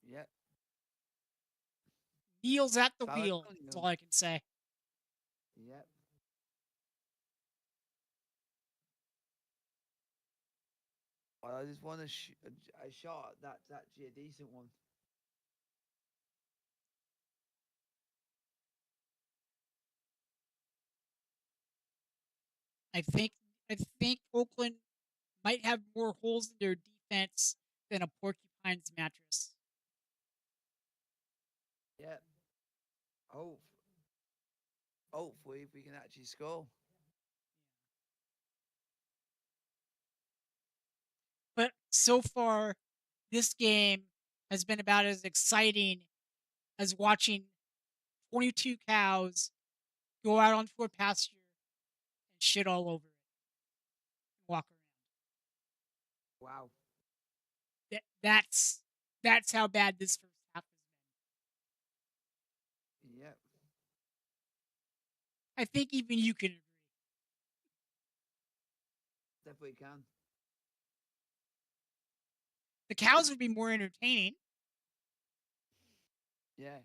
Yep. Neil's at the San wheel. That's Antonio. all I can say. Yep. Well, I just want a shot that's actually a decent one. I think I think Oakland might have more holes in their defense than a porcupine's mattress. Yep. Hope. Hopefully, if we can actually score. But so far, this game has been about as exciting as watching 22 cows go out onto a pasture and shit all over it and walk around. Wow. That's how bad this first half has been. Yep. I think even you can agree. Definitely can. The cows would be more entertaining. Yeah.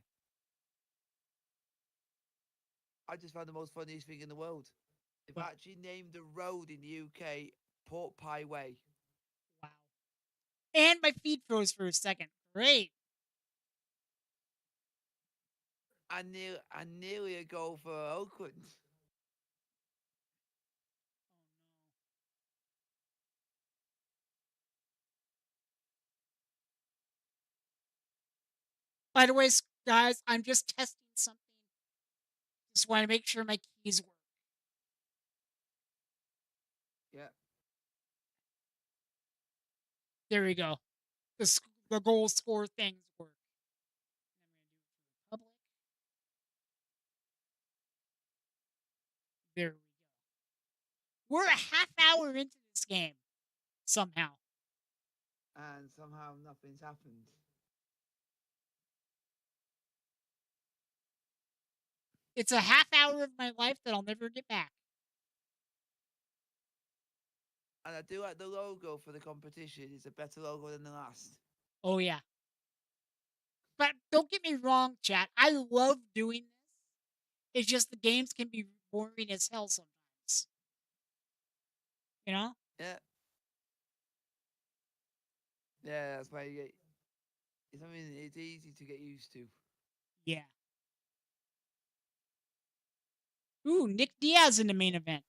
I just found the most funniest thing in the world. They've But actually named a road in the UK Pork Pie Way. wow. And my feed froze for a second. Great. I nearly a goal for Oakland. Oh no. By the way, guys, I'm just testing something. Just want to make sure my keys work. Yeah. There we go. The goal score things work. And I'm going to do it for the public. There we go. We're a half hour into this game somehow. And somehow nothing's happened. It's a half hour of my life that I'll never get back. And I do like the logo for the competition. It's a better logo than the last. Oh, yeah. But don't get me wrong, chat. I love doing this. It's just the games can be boring as hell sometimes. You know? Yeah. Yeah, that's why you get. It's something it's easy to get used to. Yeah. Ooh, Nick Diaz in the main event.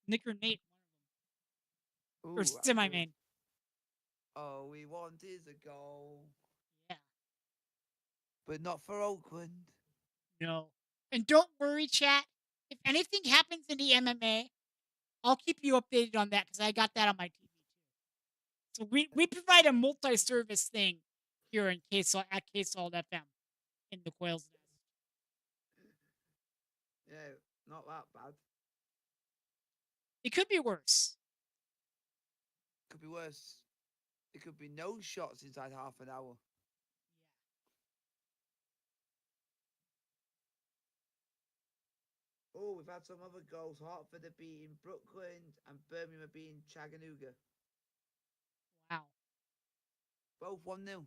Nick or Nate, one of them. Or Ooh, semi main. all we want is a goal. Yeah. But not for Oakland. No. And don't worry, chat. If anything happens in the MMA, I'll keep you updated on that because I got that on my TV too. So we provide a multi-service thing here in at KSalt FM in the Quails Nest. Yeah, not that bad. It could be worse. Could be worse. It could be no shots inside half an hour. Oh, we've had some other goals. Hartford are beating Brooklyn and Birmingham are beating Chattanooga. Wow. Both 1-0.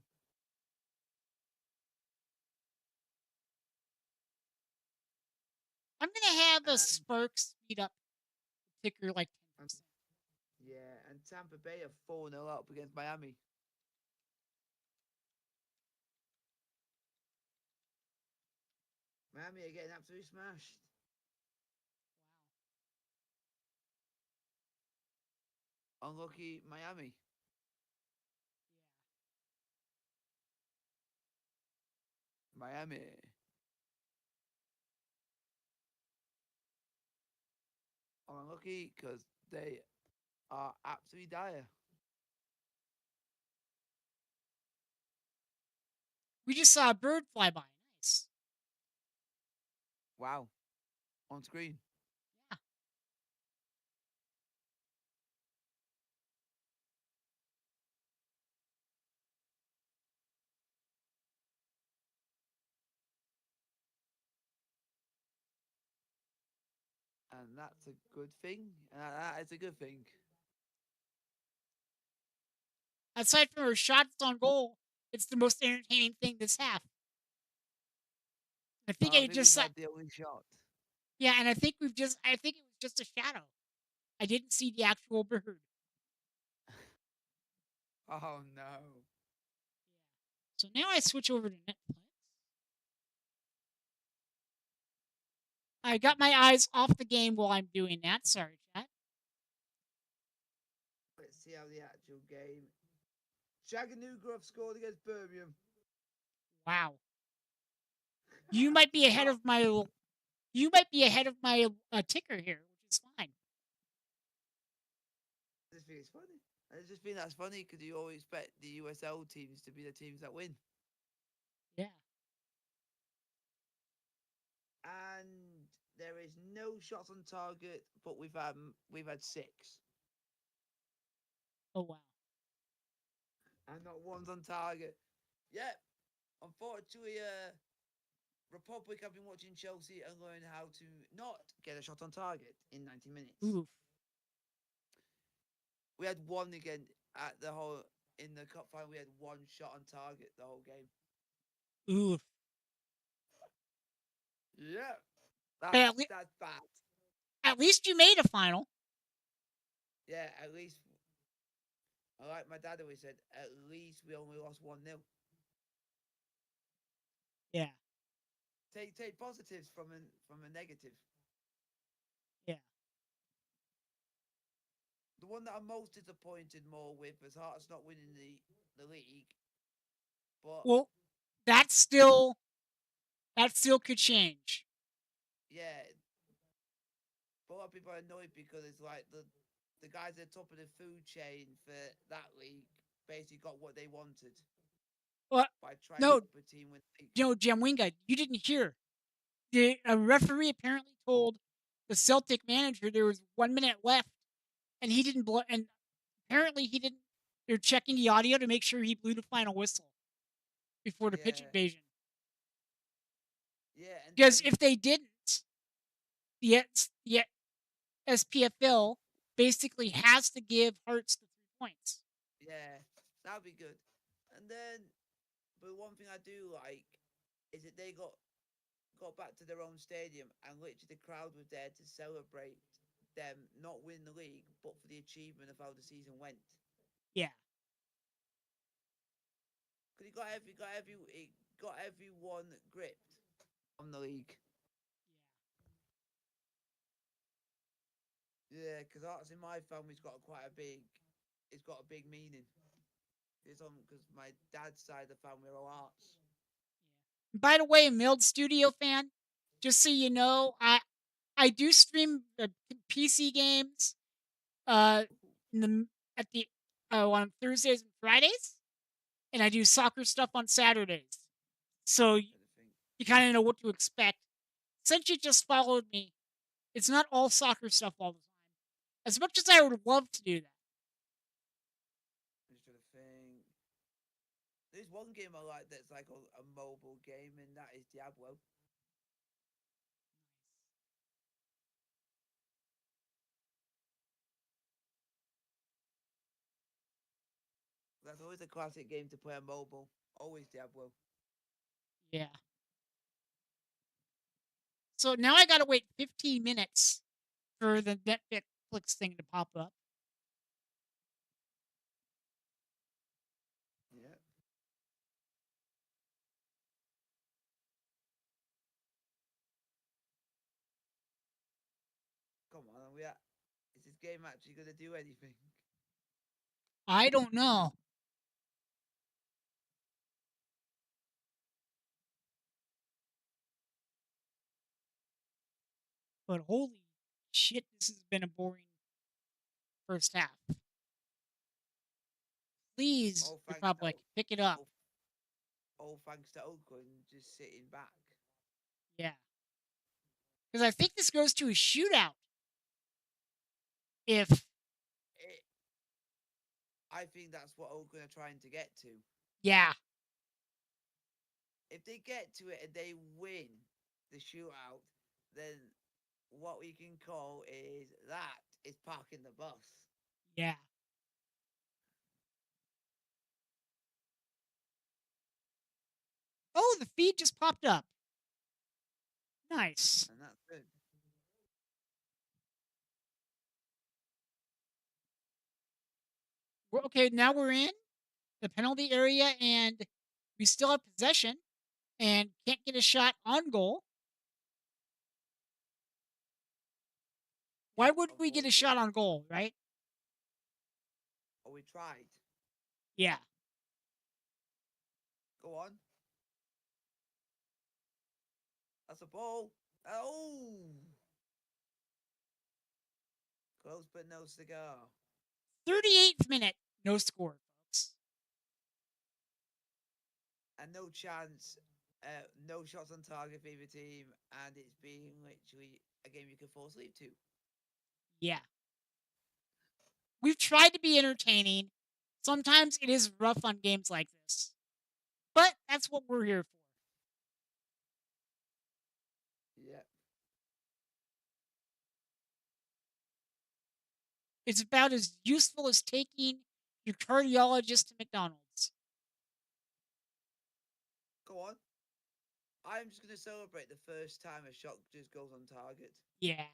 I'm gonna have a And, Sparks speed up ticker like and 10%. yeah, and Tampa Bay are 4-0 up against Miami. Miami are getting absolutely smashed. Unlucky Miami. Miami. Unlucky because they are absolutely dire. We just saw a bird fly by. Nice. Wow. On screen. Yeah. And that's a good thing. That is a good thing. Aside from her shots on goal, it's the most entertaining thing this half. I think I I think we've just had the only shot. yeah, and I think I think it was just a shadow. I didn't see the actual bird. Oh no. So now I switch over to Netflix. I got my eyes off the game while I'm doing that. Sorry, chat. Let's see how the actual game. Chattanooga have scored against Birmingham. Wow. You might be ahead Well, of my ticker here, which is fine. I just think it's funny. I just think that's funny because you always expect the USL teams to be the teams that win. Yeah. And there is no shots on target, but we've had 6. Oh wow. And not one's on target. Yep. Unfortunately, Republic have been watching Chelsea and learn how to not get a shot on target in 90 minutes. Oof. We had one again at the whole in the cup final. We had one shot on target the whole game. Oof. Yeah, Hey, that's bad. at least you made a final. Yeah, at least. Like my dad always said, at least we only lost 1-0. Yeah. Take positives from a negative. Yeah. The one that I'm most disappointed more with was Hearts not winning the league. But Well, that still could change. yeah, but a lot of people are annoyed because it's like the guys at the top of the food chain for that league basically got what they wanted Well, by trying to no, help a team win the league. Jamwinga, you didn't hear. A referee apparently told the Celtic manager there was 1 minute left, and he didn't blow. And apparently he didn't. They're checking the audio to make sure he blew the final whistle before the pitch Yeah, invasion. yeah, and Because then if they didn't, the SPFL basically has to give Hearts the 3 points. yeah, that'd be good. And then, but one thing I do like is that they got back to their own stadium and literally the crowd was there to celebrate them not winning the league, but for the achievement of how the season went. Yeah. Because it got everyone gripped on the league. Yeah, because Arts in my family's got it's got a big meaning. It's on because my dad's side of the family are all Arts. By the way, Mild Studio fan, just so you know, I do stream PC games in the at the on Thursdays and Fridays, and I do soccer stuff on Saturdays. So you kind of know what to expect. Since you just followed me, it's not all soccer stuff all the time. As much as I would love to do that. Just trying to think. There's one game I like that's like a mobile game, and that is Diablo. always a classic game to play on mobile. Always Diablo. Yeah. So now I gotta wait 15 minutes for the Netflix thing to pop up. Yeah. Come on, is this game actually gonna do anything? I don't know. But holy shit, this has been a boring first half. Please, All thanks to Republic, pick it up. all thanks to Oakland just sitting back. Yeah. Because I think this goes to a shootout. If, I think that's what Oakland are trying to get to. yeah. If they get to it and they win the shootout, then what we can call is parking the bus. Yeah. Oh, the feed just popped up. Nice. And that's good. Okay, now we're in the penalty area and we still have possession and can't get a shot on goal. Why Yeah, would we get a shot on goal, right? Oh, we tried. Yeah. Go on. That's a ball. Oh! Close but no cigar. 38th minute, no score, folks. And no chance, no shots on target for either team, and it's being literally a game you can fall asleep to. Yeah. We've tried to be entertaining. Sometimes it is rough on games like this. But that's what we're here for. Yeah. It's about as useful as taking your cardiologist to McDonald's. Go on. I'm just going to celebrate the first time a shot just goes on target. Yeah.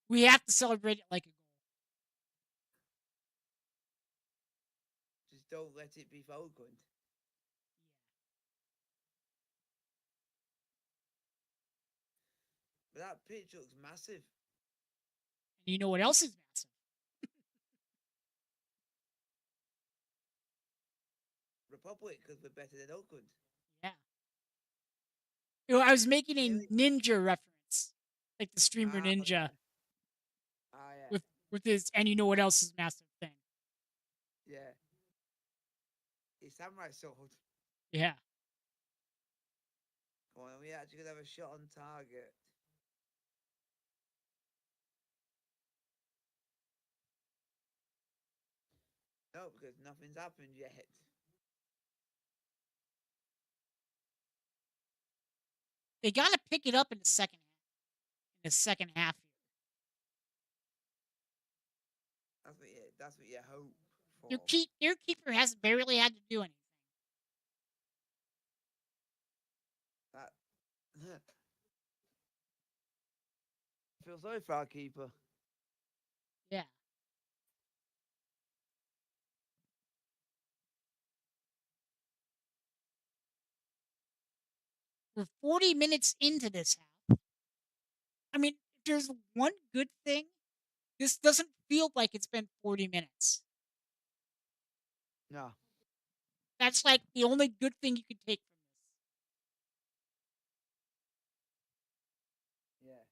We have to celebrate it like a goal. Just don't let it be for Oakland. But that pitch looks massive. And you know what else is massive? Republic, because we're better than Oakland. Yeah. You know, I was making a ninja reference, like the streamer ninja, yeah. Yeah. with his, and you know what else is massive thing? Yeah. His samurai sword. Yeah. Come on, we actually gonna have a shot on target. No, because nothing's happened yet. They got to pick it up in the second half. In the second half here. That's what you hope for. Their keeper has barely had to do anything. That feel sorry for our keeper. Yeah. We're 40 minutes into this half. I mean, if there's one good thing, this doesn't feel like it's been 40 minutes. No. That's like the only good thing you could take from this. Yeah.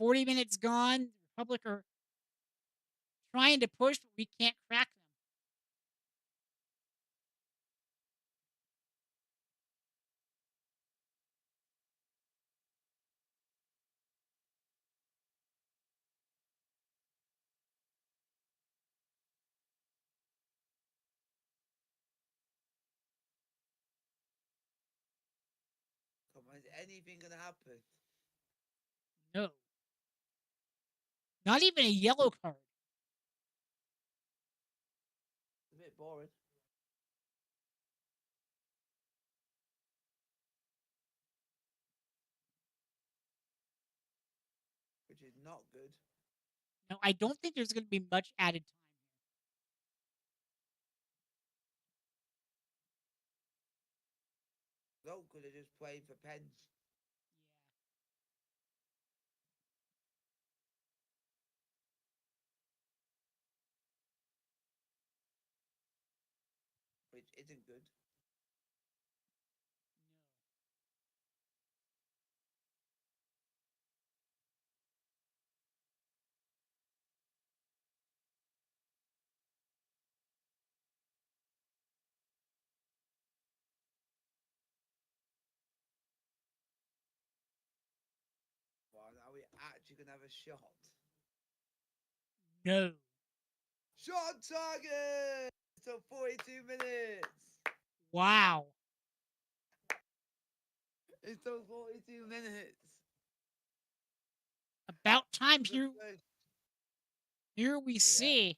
40 minutes gone. The Republic are trying to push, but we can't crack them. Come on, is anything gonna happen? No. Not even a yellow card. It's a bit boring. Which is not good. No, I don't think there's going to be much added time No, could have just played for pens. here. Which isn't good. Well, are we actually gonna have a shot? No. Shot on target! So 42 minutes! Wow. It's still 42 minutes! About time The here. first- Here we see.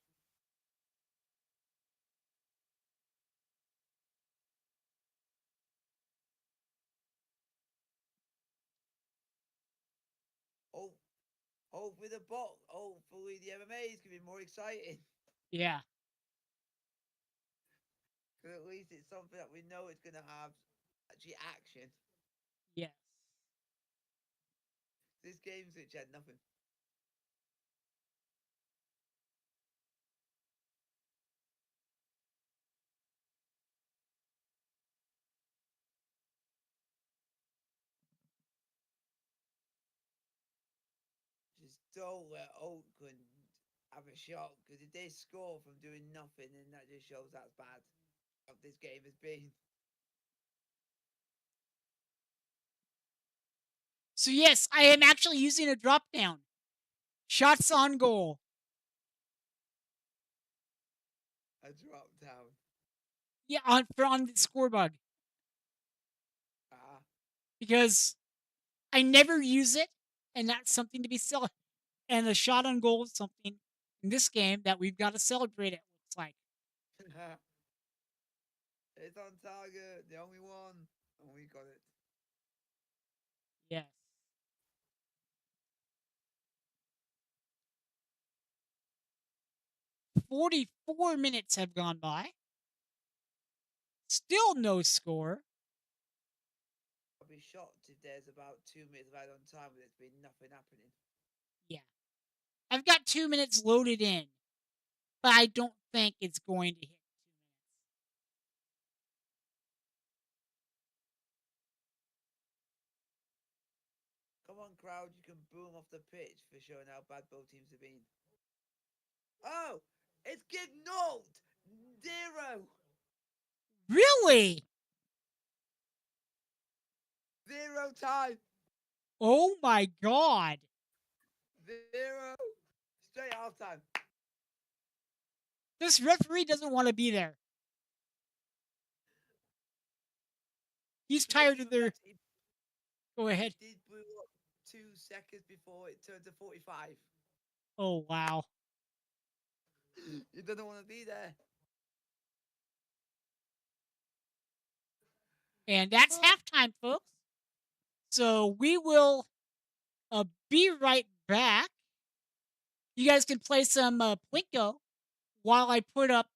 Oh, hopefully the bot, hopefully the MMA is gonna be more exciting. Yeah. Because at least it's something that we know it's gonna have actually action. Yes. This game switch had nothing. Just don't let Oakland have a shot, because if they score from doing nothing, then that just shows that's bad what this game has been. So yes, I am actually using a drop down. Shots on goal. A drop down. Yeah, on the score bug. Ah, Because I never use it, and that's something to be celebrated. And a shot on goal is something in this game that we've got to celebrate. It looks like. it's on target. The only one, and we got it. Yes. 44 minutes have gone by. Still no score. I'll be shocked if there's about 2 minutes right on time with there's been nothing happening. Yeah. I've got 2 minutes loaded in, but I don't think it's going to hit 2 minutes. Come on, crowd, you can boom off the pitch for showing how bad both teams have been. Oh, it's get nulled! 0! Really? 0 time! Oh my god. 0! Straight half time. This referee doesn't want to be there. He's tired of their. Go ahead. It did blow up 2 seconds before it turned to 45. Oh, wow. You don't want to be there. And that's halftime, folks. So we will be right back. You guys can play some Plinko while I put up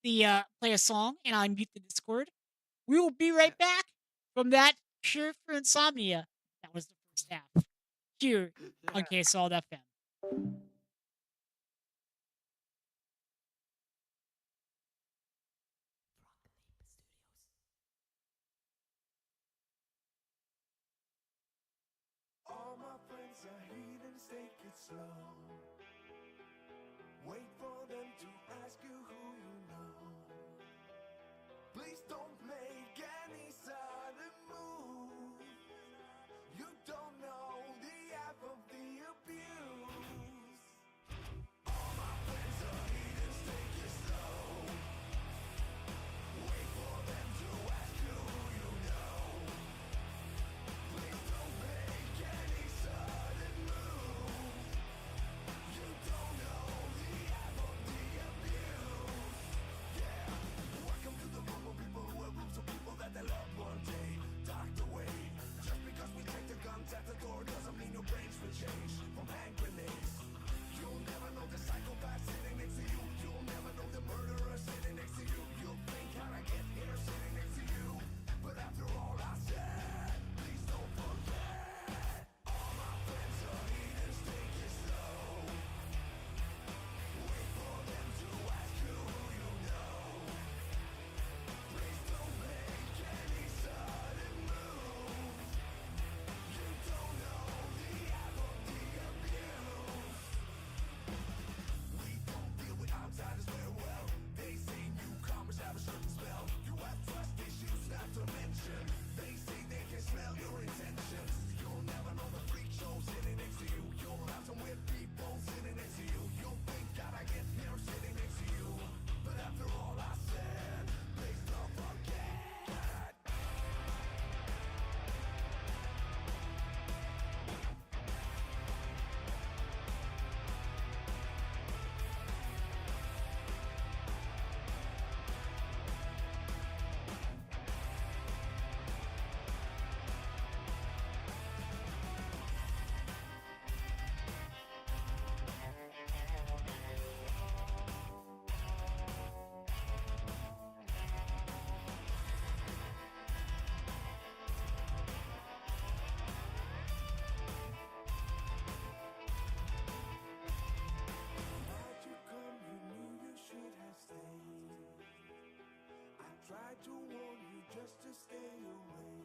the play a song and I mute the Discord. We will be right back from that Cure for Insomnia. That was the first half. Here on KSL FM. All my friends are heathens, slow. Wait for them to ask you who you know. Please don't make any sudden move. You don't know the half of the abuse. All my friends are heathens, take it slow. Wait for them to ask you who you know. Please don't make any sudden move. You don't know the half of the abuse. Yeah, welcome to the rumble, people who have rooms of people that they love one day docked away. Just because we take the guns at the door doesn't mean your brains will change from hand grenades. You'll never know the psychopath sitting next to you. You'll never know the murderer sitting next to you. You'll think how'd I get here sitting next to you. But after all I said, please don't forget. All my friends are heathens, take it slow. Wait for them to ask you who you know. Please don't make any sudden moves. You don't know the half of the abuse. We don't deal with outsiders very well. They say newcomers have a certain spell. You have trust issues not to mention. They say they can smell your intentions. You'll never know the freak show sitting next to you. You'll have some weird people sitting next to you. You'll think that I get here sitting next to you. But after all I said, please don't forget. Why'd you come? You knew you should have stayed. I tried to warn you just to stay away.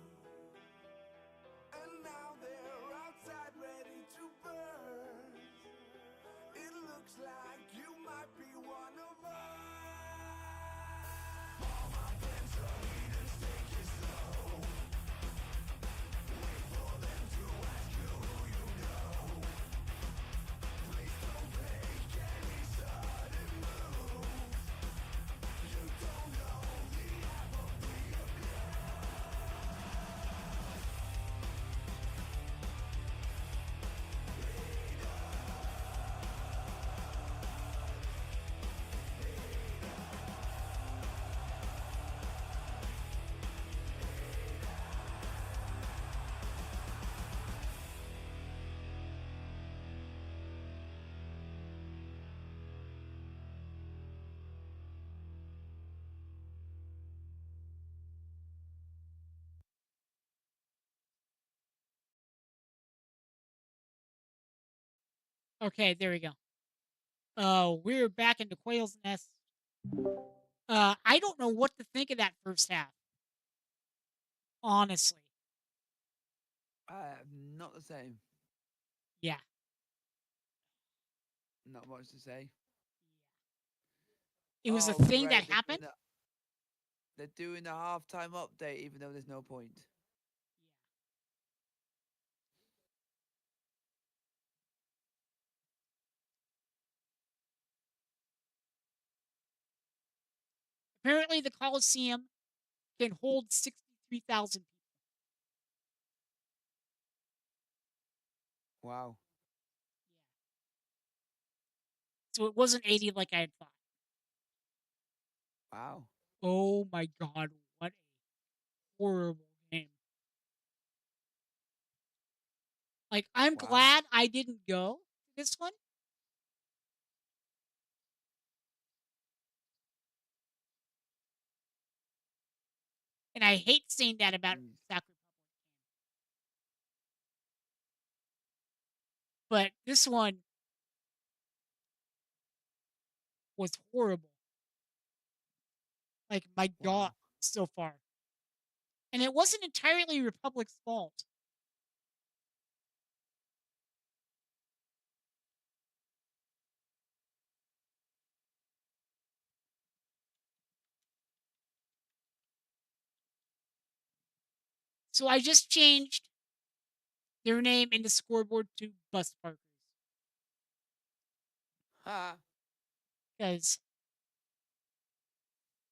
And now they're outside ready to burn. It looks like you might be one of us. All my friends are heathens, take it slow. Wait for them to ask you who you know. Please don't make any sudden moves. You don't know the half of the Okay, there we go. We're back into Quail's Nest. I don't know what to think of that first half. Honestly. Not the same. Yeah. Not much to say. It was a Oh, thing that great, they're happened. They're doing the halftime update, even though there's no point. Apparently, the Coliseum can hold 63,000 people. Wow. So it wasn't 80 like I had thought. Wow. Oh my god, what a horrible game. Like, I'm Wow. glad I didn't go to this one. And I hate saying that about Jeez. Sac Republic. But this one was horrible. Like, my god, Wow. so far. And it wasn't entirely Republic's fault. So I just changed their name in the scoreboard to Bus Parkers Ha! because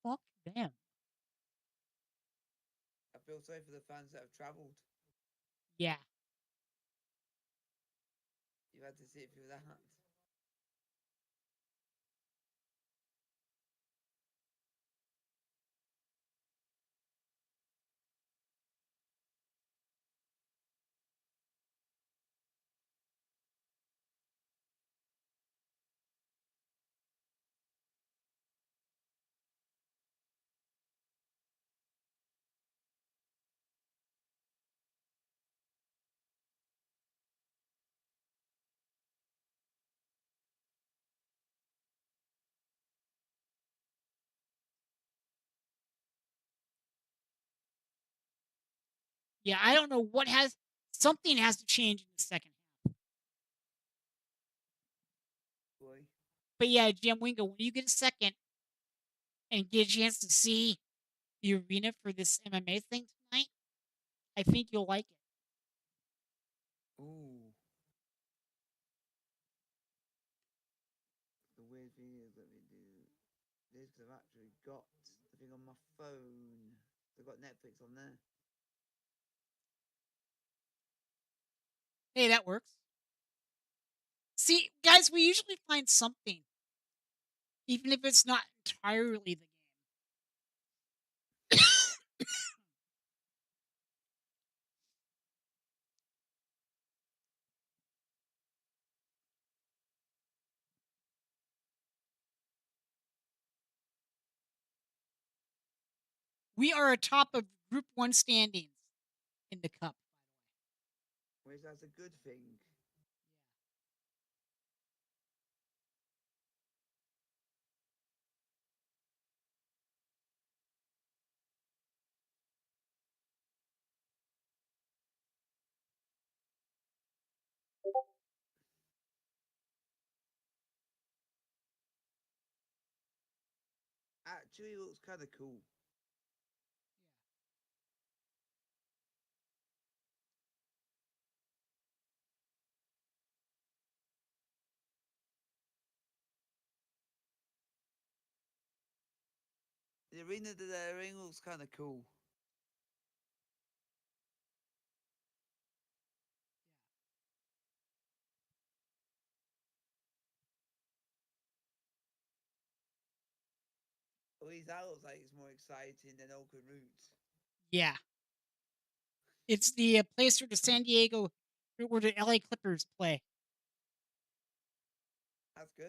fuck them. I feel sorry for the fans that have travelled. Yeah. You had to sit through that. Yeah, I don't know what has something has to change in the second half. Boy. But yeah, Jim Wingo, when you get a second and get a chance to see the arena for this MMA thing tonight, I think you'll like it. Ooh. The weird thing is, let me do this because I've actually got the thing on my phone. I've got Netflix on there. Hey, that works. See, guys, we usually find something, even if it's not entirely the game. We are atop of Group 1 standings in the Cup. Which that's a good thing. Actually, it looks kind of cool. The ring looks kind of cool. At least that looks like it's more exciting than Oakland Roots. Yeah. It's the place where the San Diego, where the LA Clippers play. That's good.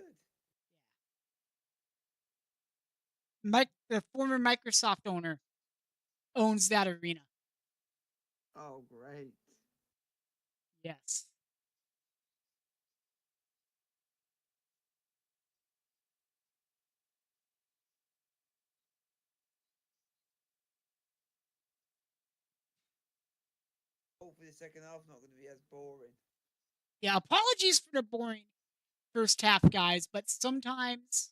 The former Microsoft owner owns that arena. Oh, great. Yes. Hopefully, the second half's not going to be as boring. Yeah, apologies for the boring first half, guys, but sometimes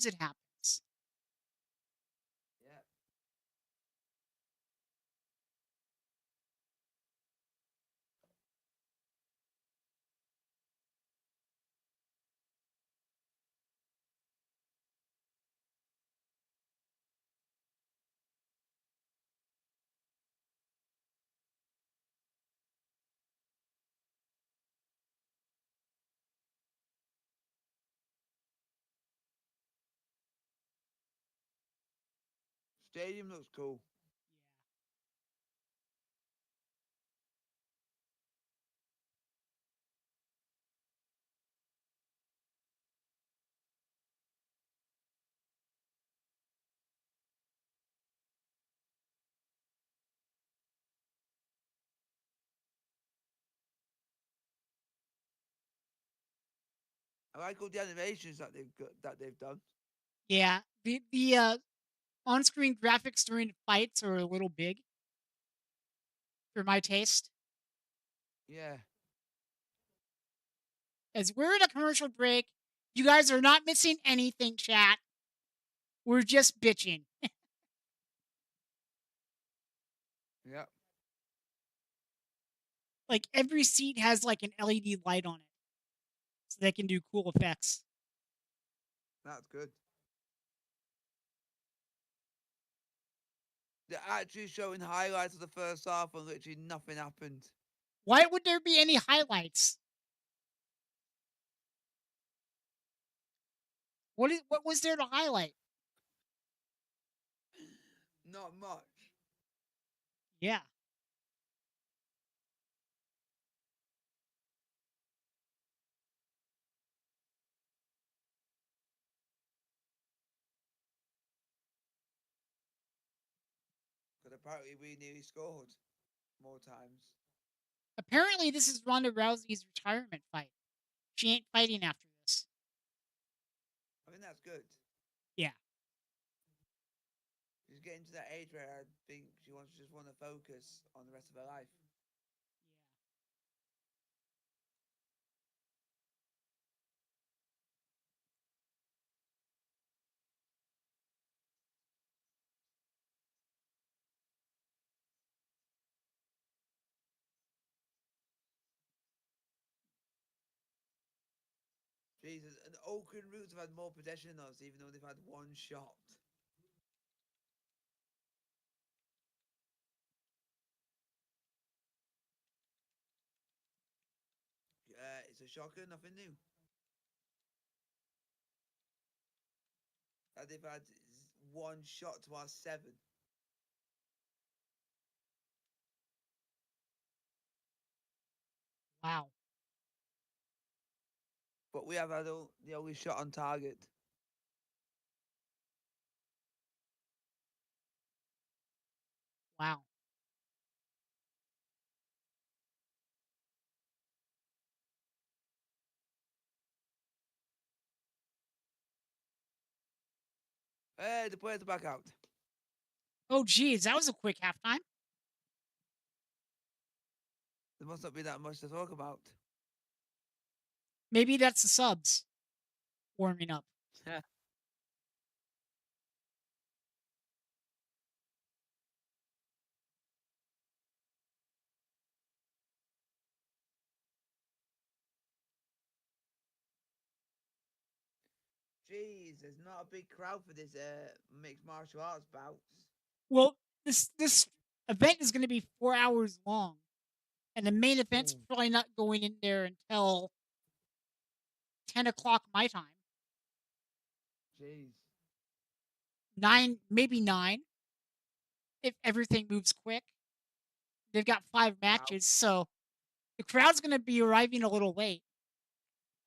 it happens. Yeah. Stadium looks cool. I like all the animations that they've done. Yeah. The on-screen graphics during fights are a little big for my taste. Yeah. As we're in a commercial break, you guys are not missing anything, chat. We're just bitching. Yep. Like every seat has like an LED light on it, so they can do cool effects. That's good. They're actually showing highlights of the first half and literally nothing happened. Why would there be any highlights? What was there to highlight? Not much. Yeah. Because apparently we nearly scored more times. Apparently, this is Ronda Rousey's retirement fight. She ain't fighting after this. I think that's good. Yeah. She's getting to that age where I think she just want to focus on the rest of her life. Jesus, and Oakland Roots have had more possession than us, even though they've had one shot. It's a shocker, nothing new. They've had one shot to our 7. Wow. But we have had the only shot on target. Wow. Hey, the players are back out. Oh, geez, that was a quick halftime. There must not be that much to talk about. Maybe that's the subs warming up. Jeez, there's not a big crowd for this mixed martial arts bouts. Well, this event is going to be 4 hours long, and the main event's Ooh. probably not going in there until 10 o'clock my time. Jeez. 9, maybe 9, if everything moves quick. They've got 5 matches, so the crowd's going to be arriving a little late.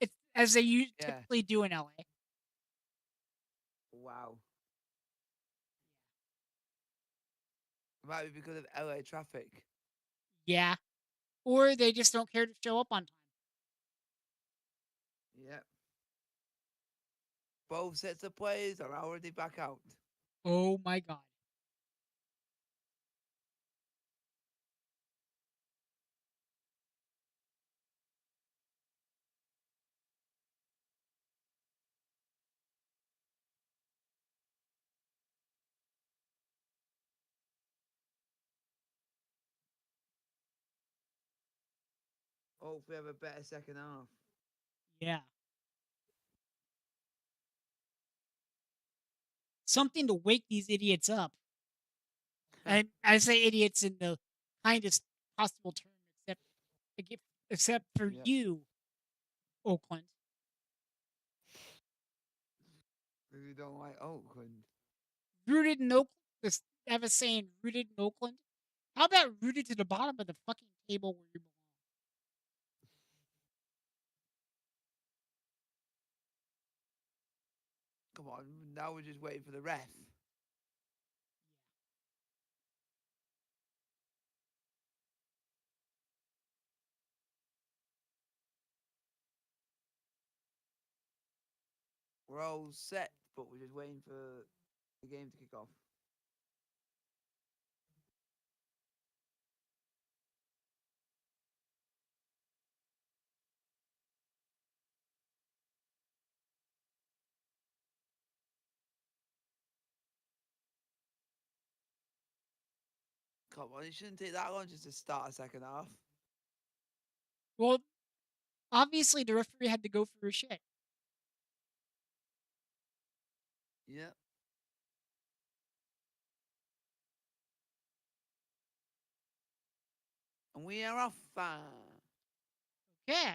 It's as they Yeah. typically do in LA. Wow. Might be because of LA traffic. Yeah. Or they just don't care to show up on time. Yep. Both sets of players are already back out. Oh my god. Hopefully, we have a better second half. Yeah. Something to wake these idiots up. And I say idiots in the kindest possible term, except for Yep. you, Oakland. You don't like Oakland. Rooted in Oakland. Just have a saying, rooted in Oakland. How about rooted to the bottom of the fucking table where you belong? Come on, now we're just waiting for the ref. We're all set, but we're just waiting for the game to kick off. Come on, it shouldn't take that long just to start a second half. Well, obviously the referee had to go for a shit. Yep. And we are off. Yeah.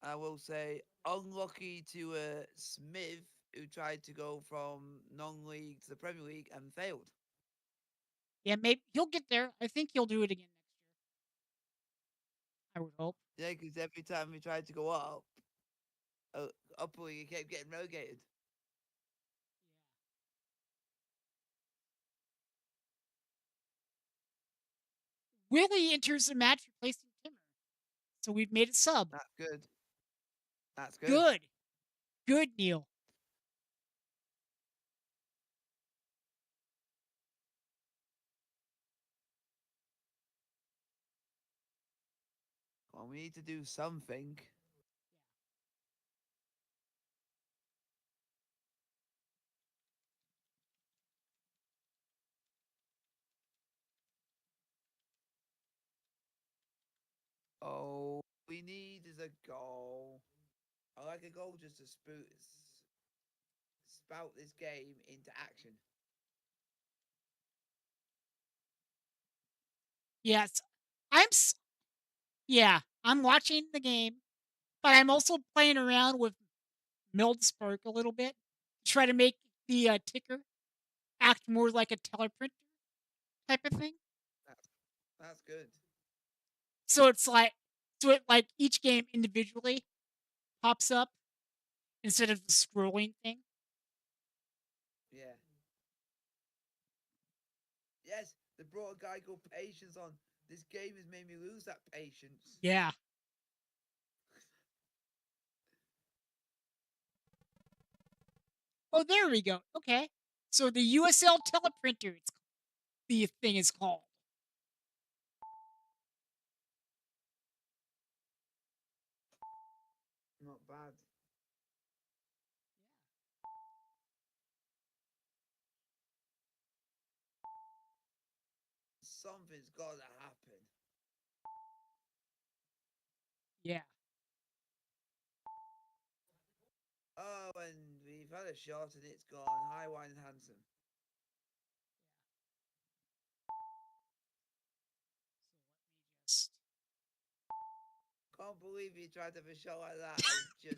I will say unlucky to Smith, who tried to go from non-league to the Premier League and failed. Yeah, maybe he'll get there. I think he'll do it again next year. I would hope. Yeah, because every time he tried to go up, upper league, he kept getting relegated. Willie enters the match replacing Timmer. So we've made a sub. That's good. That's good. Good. Good, Neil. Well, we need to do something. Oh, we need is a goal. I like a goal just to spout this game into action. Yes. Yeah, I'm watching the game, but I'm also playing around with Mildspark a little bit to try to make the ticker act more like a teleprinter type of thing. That's that's good. So it's like, so it like each game individually pops up instead of the scrolling thing. Yeah. Yes, they brought a guy called Patience on. This game has made me lose that patience. Yeah. Oh, there we go. Okay. So the USL teleprinter, the thing is called. Not bad. Something's got to happen. Yeah. Oh, and we've had a shot and it's gone. High Wine and Handsome. Just, Can't believe he tried to have a shot like that and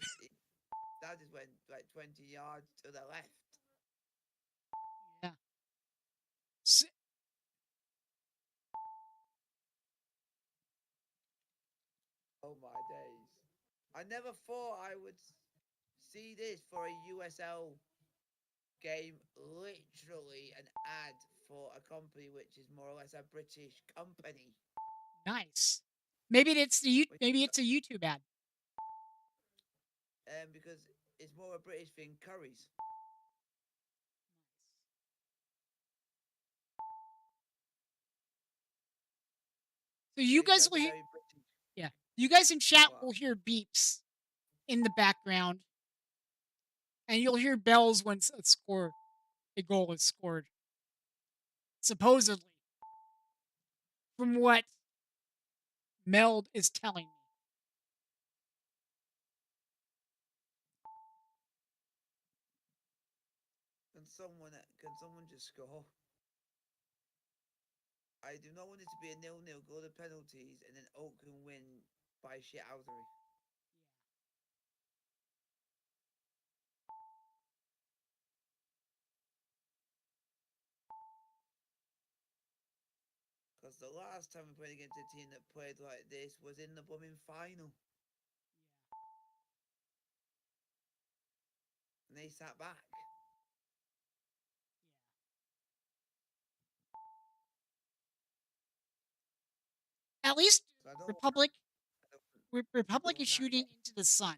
that just went like 20 yards to the left. yeah. S- Oh my days. I never thought I would see this for a USL game, literally an ad for a company which is more or less a British company. Nice. Maybe maybe it's a YouTube ad. Because it's more a British thing, curries. So you It's guys like will a hear, very British. yeah. You guys in chat What? will hear beeps in the background, and you'll hear bells when a goal is scored. Supposedly, from what Meld is telling me. Can someone just score? I do not want it to be a 0-0, go to penalties, and then Oak can win by shithousery. Because the last time we played against a team that played like this was in the blooming final. And they sat back. At least So I don't want, Republic I don't, I don't Republic is want that shooting yet. into the sun.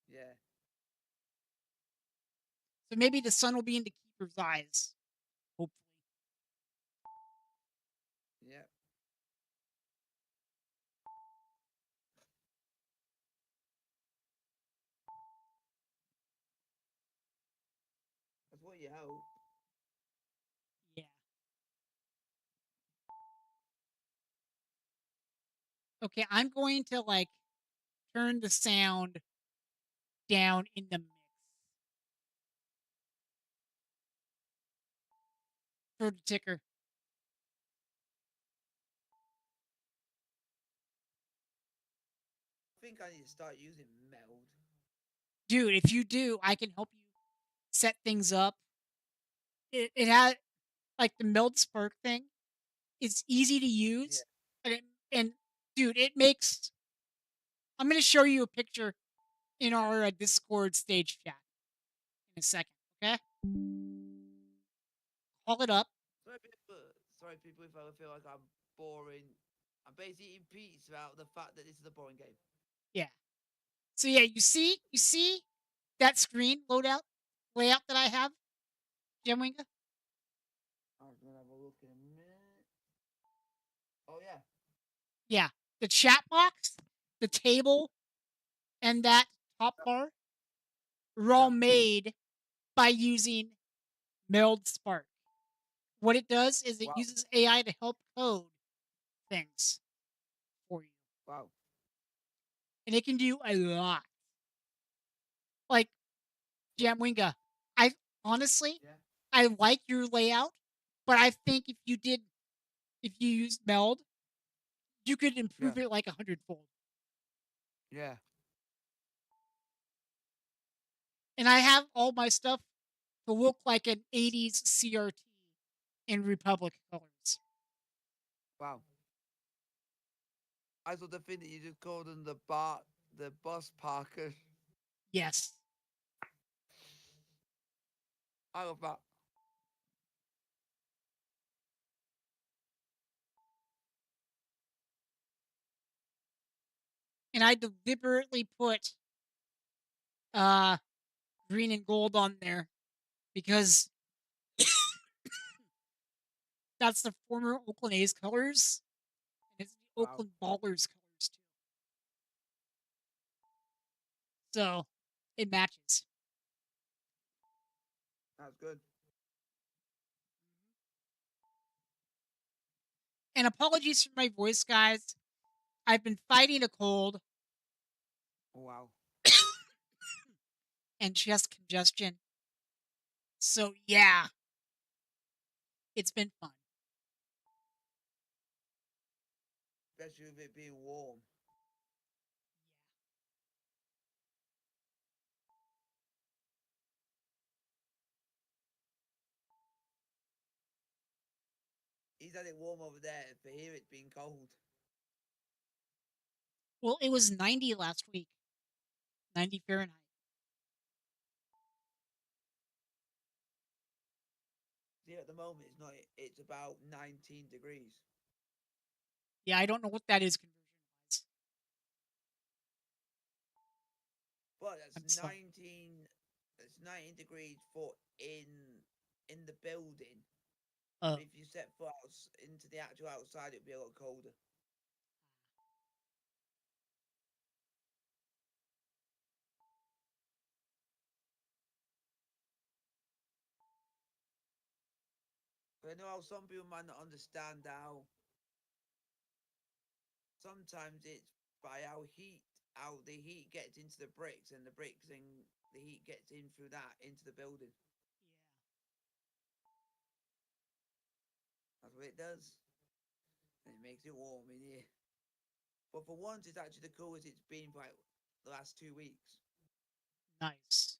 Yeah. So maybe the sun will be in the keeper's eyes. Hopefully. Yeah. That's what you hope. Okay, I'm going to like turn the sound down in the mix for the ticker. I think I need to start using meld. Dude, if you do, I can help you set things up. It had like the meld spark thing. It's easy to Yeah. use, and dude, it makes. I'm going to show you a picture in our Discord stage chat in a second. Okay, call it up. Sorry, people, if I feel like I'm boring. I'm basically eating pizza about the fact that this is a boring game. Yeah. So yeah, you see that screen layout that I have, Gemwinga? I'm gonna have a look in a minute. Oh yeah. Yeah. The chat box, the table, and that top bar are all Yeah. made by using Meld Spark. What it does is it Wow. uses AI to help code things for you. Wow. And it can do a lot. Like Jamwinga, I honestly Yeah. I like your layout, but I think if you use Meld, you could Yeah. improve it like 100-fold. Yeah. And I have all my stuff to look like an 80s CRT in Republic colors. Wow. I thought the thing that you just called them the bus parker. Yes. I love that. And I deliberately put uh green and gold on there because that's the former Oakland A's colors, and it's the Wow. Oakland Ballers colors too. So it matches. That's good. And apologies for my voice, guys. I've been fighting a cold Oh, wow. and chest congestion. So yeah, it's been fun. Especially with it being warm. He's had it warm over there. For here, it's been cold. Well, it was 90 last week, 90 Fahrenheit. See, at the moment, it's not. It's about 19 degrees. Yeah, I don't know what that is conversion wise. But I'm that's sorry. 19. That's 19 degrees for in the building. Oh, If you set foot into the actual outside, it'd be a lot colder. But I know how some people might not understand how sometimes it's by how the heat gets into the bricks, and the bricks and the heat gets in through that into the building. That's what it does, and it makes it warm in here. But for once, it's actually the coolest it's been for like the last 2 weeks. yeah, nice.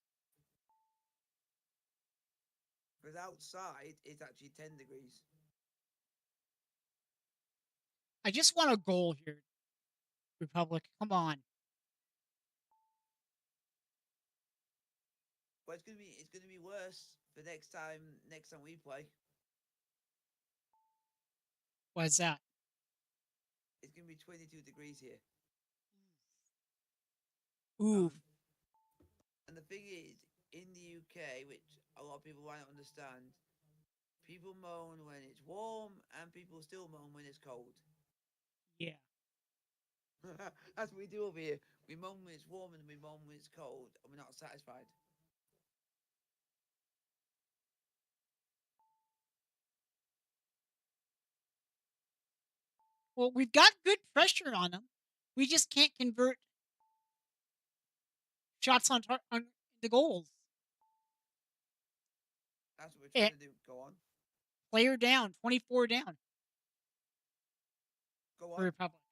Because outside, it's actually 10 degrees. I just want a goal here, Republic. Come on. But it's gonna be worse for next time we play. What is that? It's gonna be 22 degrees here. Ooh, Um, and the thing is, in the UK, which a lot of people might not understand, people moan when it's warm, and people still moan when it's cold. yeah. That's what we do over here. We moan when it's warm, and we moan when it's cold, and we're not satisfied. Well, we've got good pressure on them. We just can't convert shots on the goals. That's what we're Eh, trying to do. Go on. player down, 24 down Go for on. Republic.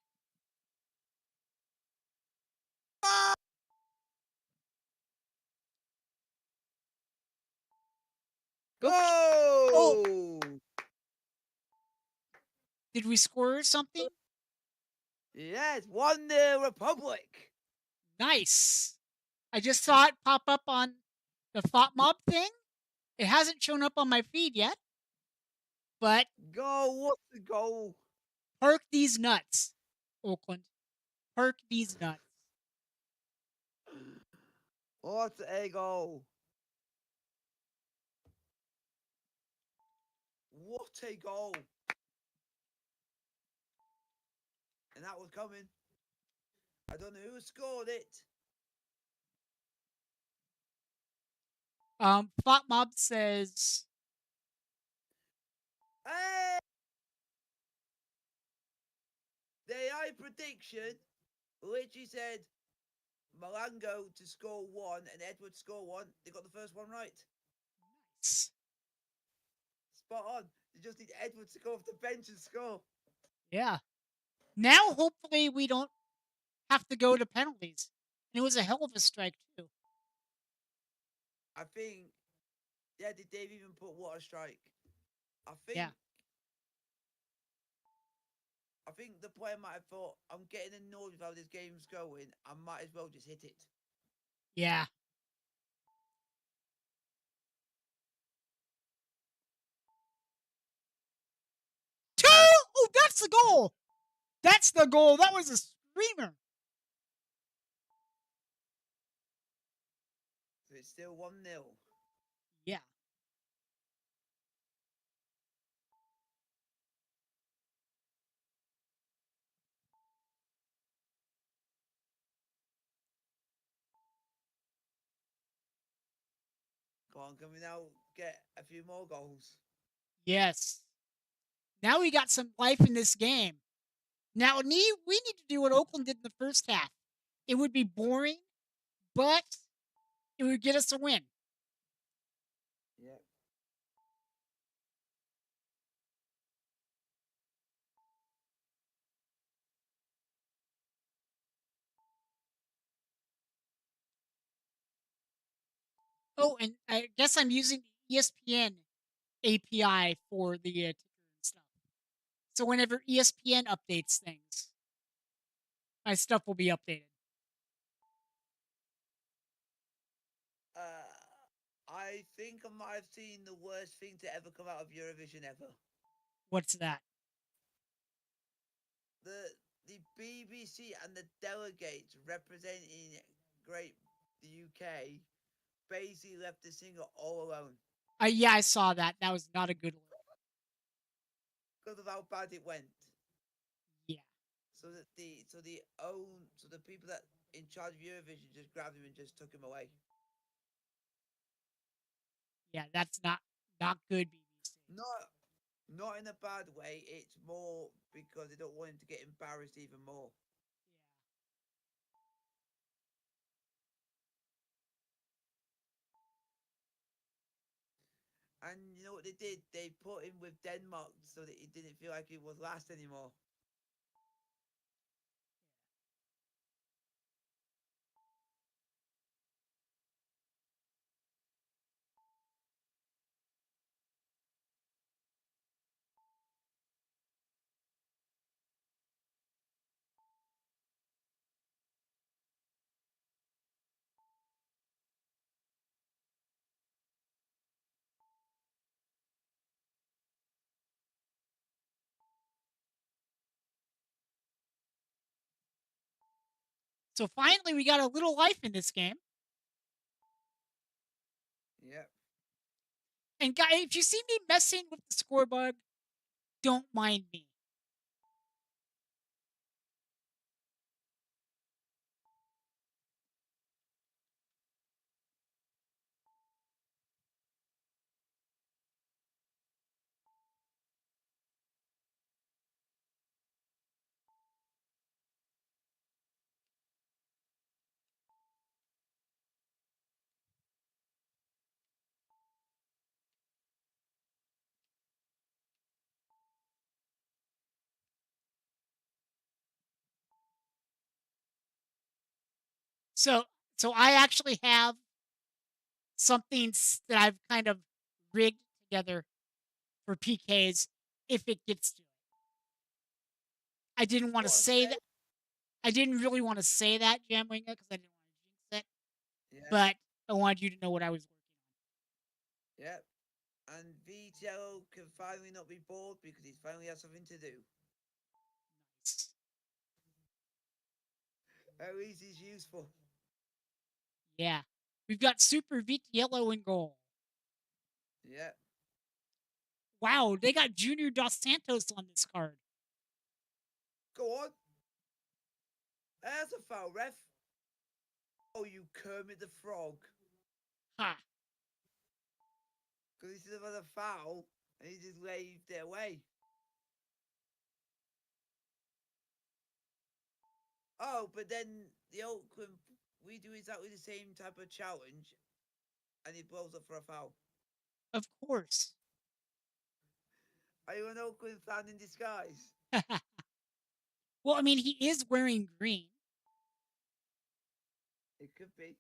Okay. Oh, Go! did we score something? Yes, 1-0 Republic. Nice. I just saw it pop up on the Thought Mob thing. It hasn't shown up on my feed yet, but Go! What's the goal? park these nuts, Oakland. Park these nuts. What a goal! What a goal! And that was coming. I don't know who scored it. Thought Mob says, Hey! The AI prediction literally said Malango to score one and Edward to score one. They got the first one right. nice. Spot on. They just need Edward to go off the bench and score. Yeah. Now, hopefully, we don't have to go to penalties. And it was a hell of a strike, too. I think, yeah, did Dave even put what a strike? I think, Yeah. I think the player might have thought, I'm getting annoyed with how this game's going. I might as well just hit it. Yeah. Two! Oh, that's the goal! That's the goal. That was a screamer. So it's still 1-0. Yeah. Come on, can we now get a few more goals? Yes. Now we got some life in this game. Now, we need to do what Oakland did in the first half. It would be boring, but it would get us a win. Yep. Oh, and I guess I'm using the ESPN API for the ticker and stuff. So whenever ESPN updates things, my stuff will be updated. I think I might have seen the worst thing to ever come out of Eurovision ever. What's that? The BBC and the delegates representing Great the UK basically left the singer all alone Yeah, I saw that. That was not a good look. because of how bad it went. Yeah. So the people that in charge of Eurovision just grabbed him and just took him away. Yeah, that's not good, BBC. Not in a bad way. It's more because they don't want him to get embarrassed even more. And you know what they did? They put him with Denmark so that he didn't feel like he was last anymore. So finally, we got a little life in this game. Yep. And guys, if you see me messing with the score bug, don't mind me. So so I actually have something that I've kind of rigged together for PKs if it gets to it. I didn't want to What a say that. save. I didn't really want to say that, Jamwinger, because I didn't want to jinx it. Yeah, But I wanted you to know what I was working yeah. And VTL can finally not be bored because he's finally has something to do. on. Nice. At least he's useful. Yeah. We've got Super Vitiello in goal. Yeah. Wow, they got Junior Dos Santos on this card. Go on. There's a foul, ref. Oh, you Kermit the Frog. Ha. Because he should have had a foul and he just waved it away. Oh, but then the Oakland, we do exactly the same type of challenge and he blows up for a foul. Of course. Are you an Oakland fan in disguise? Well, I mean, he is wearing green. It could be.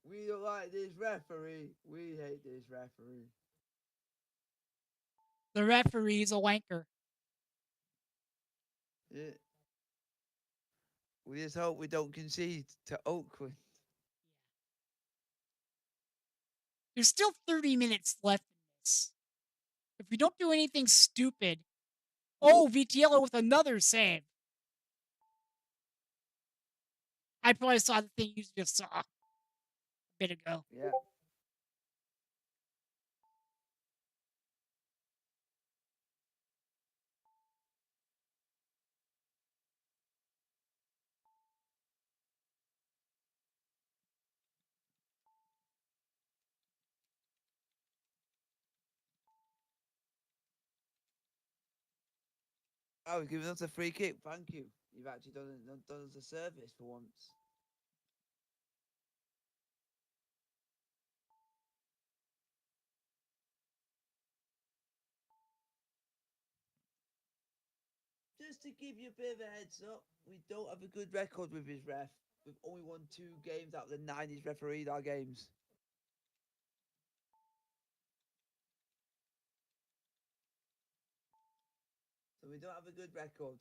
We don't like this referee. We hate this referee. The referee's a wanker. Yeah. We just hope we don't concede to Oakland. There's still 30 minutes left in this. If we don't do anything stupid. Oh, Vitiello with another save. I probably saw the thing you just saw a bit ago. Yeah. Oh, he's giving us a free kick. Thank you. You've actually done us a service for once. Just to give you a bit of a heads up, we don't have a good record with his ref. We've only won 2 games out of the 9 he's refereed our games. So we don't have a good record.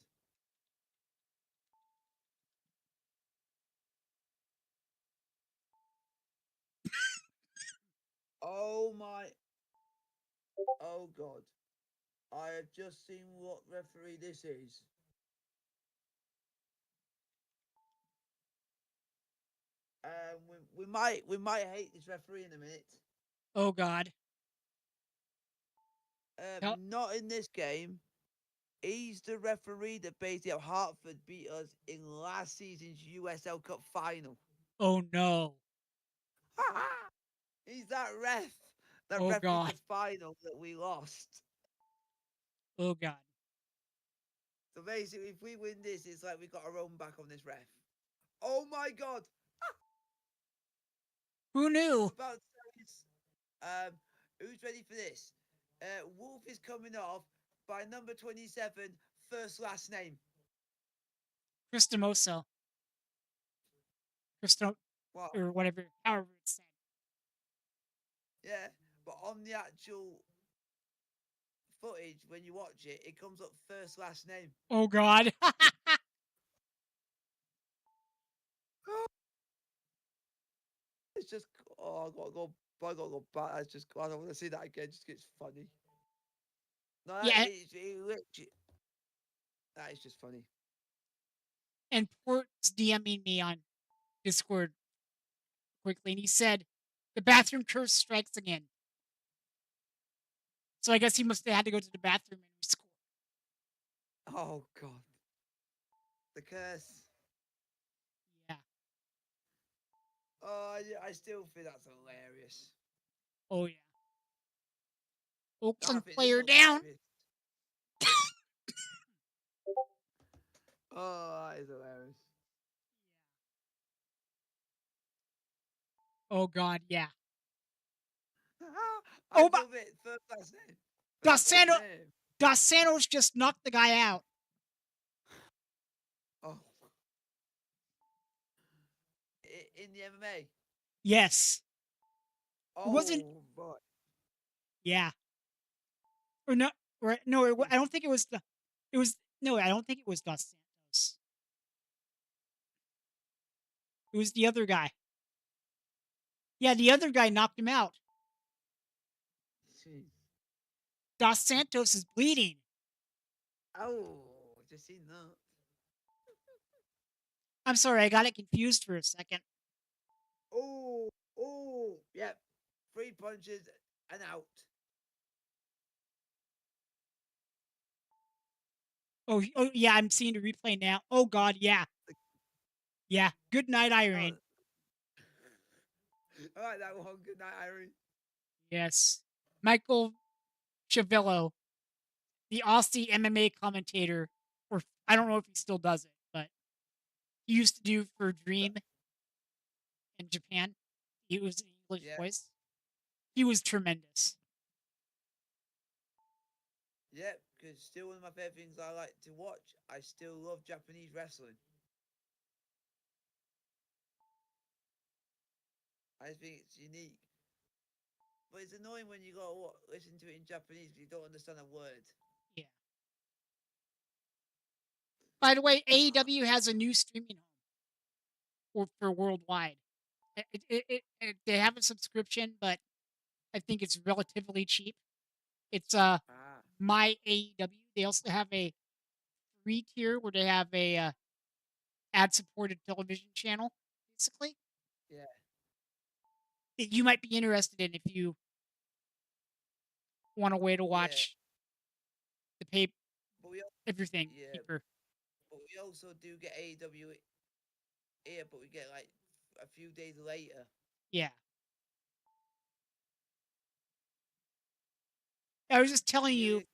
Oh my. Oh God. I have just seen what referee this is. We might hate this referee in a minute. Oh, God. Tell- Not in this game. He's the referee that basically at Hartford beat us in last season's USL Cup final. Oh, no. He's that ref that Oh, refereed God. the final that we lost. Oh, God. So basically, if we win this, it's like we got our own back on this ref. Oh my God! Who knew? About to say this. Who's ready for this? Wolf is coming off by number 27, first last name. Cristomoso. Cristo, What? or whatever, however it's said. Yeah, but on the actual footage, when you watch it, it comes up first last name. Oh, God. It's just, oh, I gotta go back. It's just, I don't want to see that again. Just gets funny. No, Yeah, that is just funny. and Port's DMing me on Discord quickly, and he said, the bathroom curse strikes again. So I guess he must have had to go to the bathroom and rescore. Oh God, the curse. Yeah. Oh, I still think that's hilarious. Oh, yeah. I Oakland think this player one's down. hilarious. Oh, that is hilarious. Oh, God, yeah. I Oh, my, love it. First last name. Dos First last Santos, name. Dos Santos just knocked the guy out. Oh. In the MMA. Yes. It wasn't, Oh, right. yeah. Or no, or, no, I don't think it was, it was, no, I don't think it was Dos Santos. It was the other guy. Yeah, the other guy knocked him out. Jeez. Dos Santos is bleeding. Oh, just seen that. I'm sorry, I got it confused for a second. Oh, oh, yep. 3 punches and out. Oh, yeah, I'm seeing the replay now. Oh, God, yeah. Yeah. Good night, Oh. Irene. All right, that one. Good night, Irene. Yes. Michael Chavillo, the Aussie MMA commentator, or I don't know if he still does it, but he used to do for Dream in Japan. He was an English Yeah, voice. He was tremendous. yeah, because still one of my favorite things I like to watch. I still love Japanese wrestling. I think it's unique. But it's annoying when you go listen to it in Japanese because you don't understand a word. Yeah. By the way, AEW has a new streaming home for worldwide. They have a subscription, but I think it's relatively cheap. It's Ah, My AEW. They also have a free tier where they have a ad supported television channel, basically, yeah, that you might be interested in if you want a way to yeah. watch the pay But we, everything yeah, cheaper. but we also do get AEW here, but we get like a few days later. Yeah. I was just telling you. Nearly,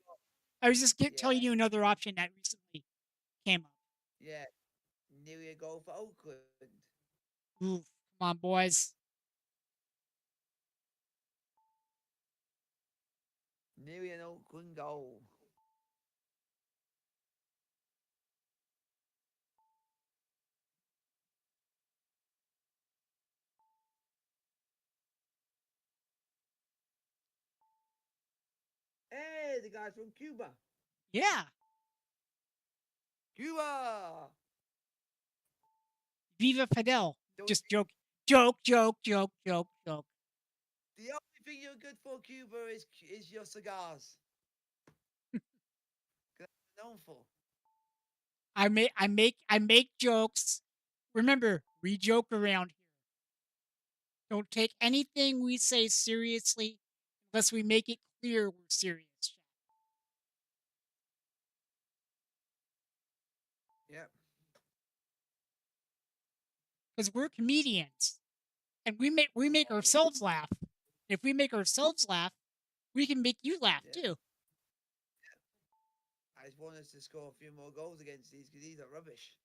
I was just yeah, telling you another option that recently came up. yeah, nearly a goal for Oakland. Oof, come on, boys. Nearly an Oakland goal. Hey, the guys from Cuba. Yeah. Cuba! Viva Fidel. Don't Just joke, joke, joke, joke, joke, joke. The only thing you're good for, Cuba, is your cigars. 'Cause that's known for. I make jokes. Remember, we joke around here. Don't take anything we say seriously unless we make it clear we're serious. Yep. Because we're comedians and we make Oh, ourselves laugh. If we make ourselves laugh, we can make you laugh yeah. too. I just want us to score a few more goals against these because these are rubbish.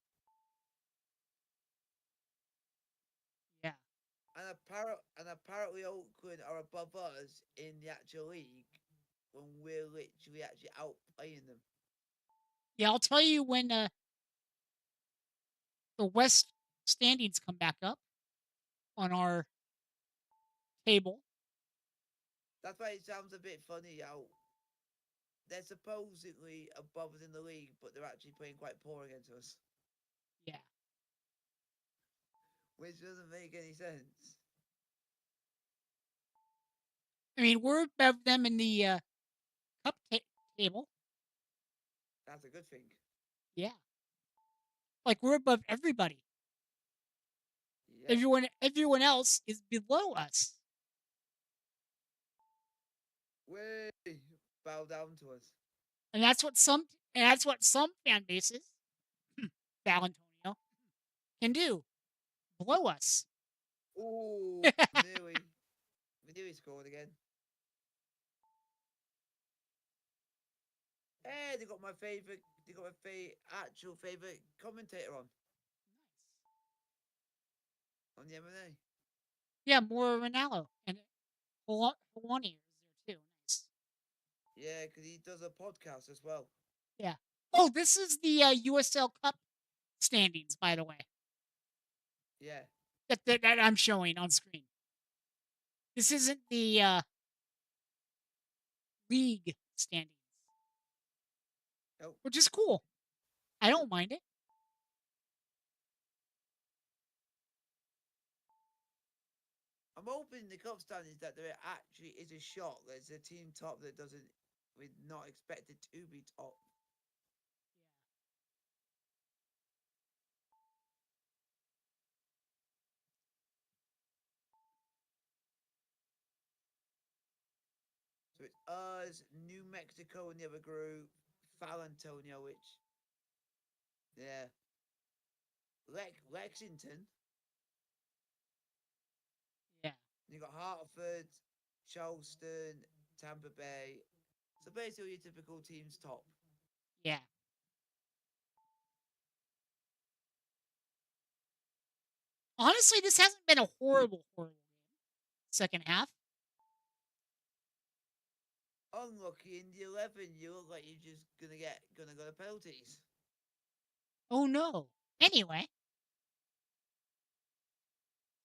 Yeah. And apparently Oakland are above us in the actual league when we're literally actually outplaying them. Yeah, I'll tell you when the West standings come back up on our table. That's why it sounds a bit funny how they're supposedly above us in the league, but they're actually playing quite poor against us, Yeah. which doesn't make any sense. I mean, we're above them in the cup table. That's a good thing. Yeah. Like we're above everybody. Yep. Everyone else is below us. Way bow down to us. And that's what some fan bases, Val Antonio, can do. Below us. Ooh, nearly. We nearly scored again. Hey, they got my favorite. They got my actual favorite commentator on the M&A. Yeah, more Ronaldo and Hawani is there Yeah, because he does a podcast as well. Yeah. Oh, this is the USL Cup standings, by the way, Yeah. that I'm showing on screen. This isn't the league standings, Oh, which is cool. I don't mind it. I'm hoping the cup standings that there actually is a shot. There's a team top that doesn't. We're not expected to be top. So it's us, New Mexico in the other group, San Antonio, which yeah, Lexington. Yeah. You got Hartford, Charleston, Tampa Bay. So basically, your typical team's top. Yeah. Honestly, this hasn't been a horrible game. Second half. Unlucky in the 11. You look like you're just gonna go to penalties. Oh no. Anyway.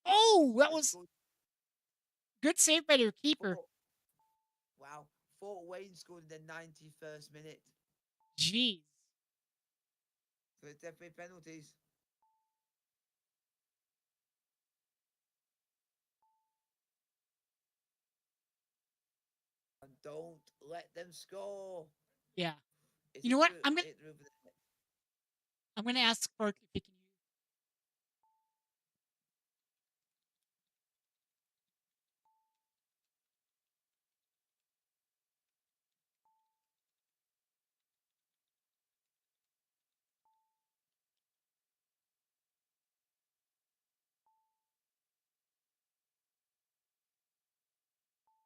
Oh, that They was scored good save by their keeper. four. Wow, Fort Wayne scored in the 91st minute. Jeez. So it's definitely penalties. And don't let them score. Yeah. Is You know it what? through? I'm gonna It through the net? I'm gonna ask Spark if he can use.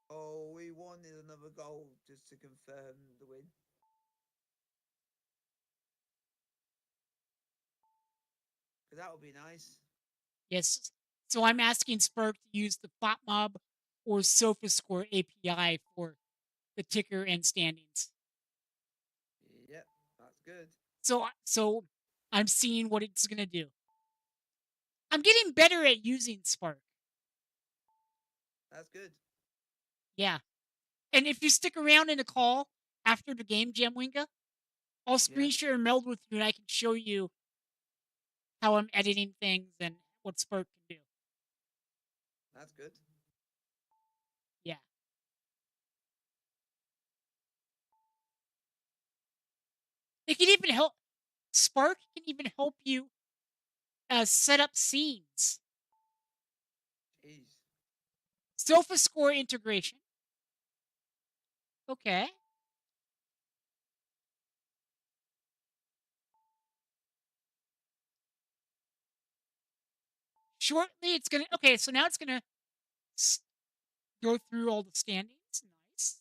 Oh, we wanted another goal just to confirm the win. Because that would be nice. Yes. So I'm asking Spark to use the FotMob or SofaScore API for the ticker and standings. Yep, that's good. So I'm seeing what it's gonna do. I'm getting better at using Spark. That's good. Yeah. And if you stick around in a call after the game, Jamwinga, I'll Yeah, screen share and meld with you and I can show you how I'm editing things and what Spark can do. that's good. Yeah. It can even help Spark can even help you set up scenes. Jeez. SofaScore integration. Okay. Shortly, it's gonna. Okay, so now it's gonna go through all the standings. Nice.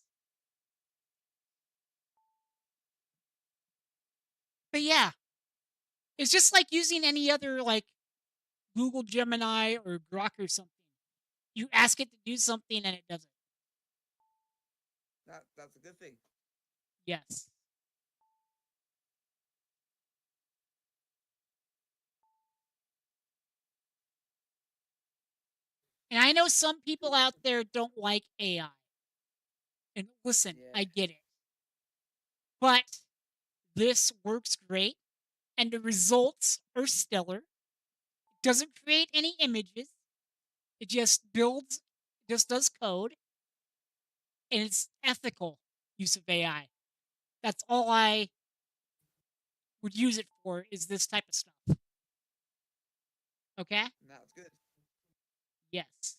But yeah, it's just like using any other like Google Gemini or Grok or something. You ask it to do something and it does it. That's a good thing. Yes. And I know some people out there don't like AI. And listen, Yeah, I get it. But this works great and the results are stellar. It doesn't create any images. It just builds, just does code, and it's ethical use of AI. That's all I would use it for is this type of stuff. Okay? that's good. Yes.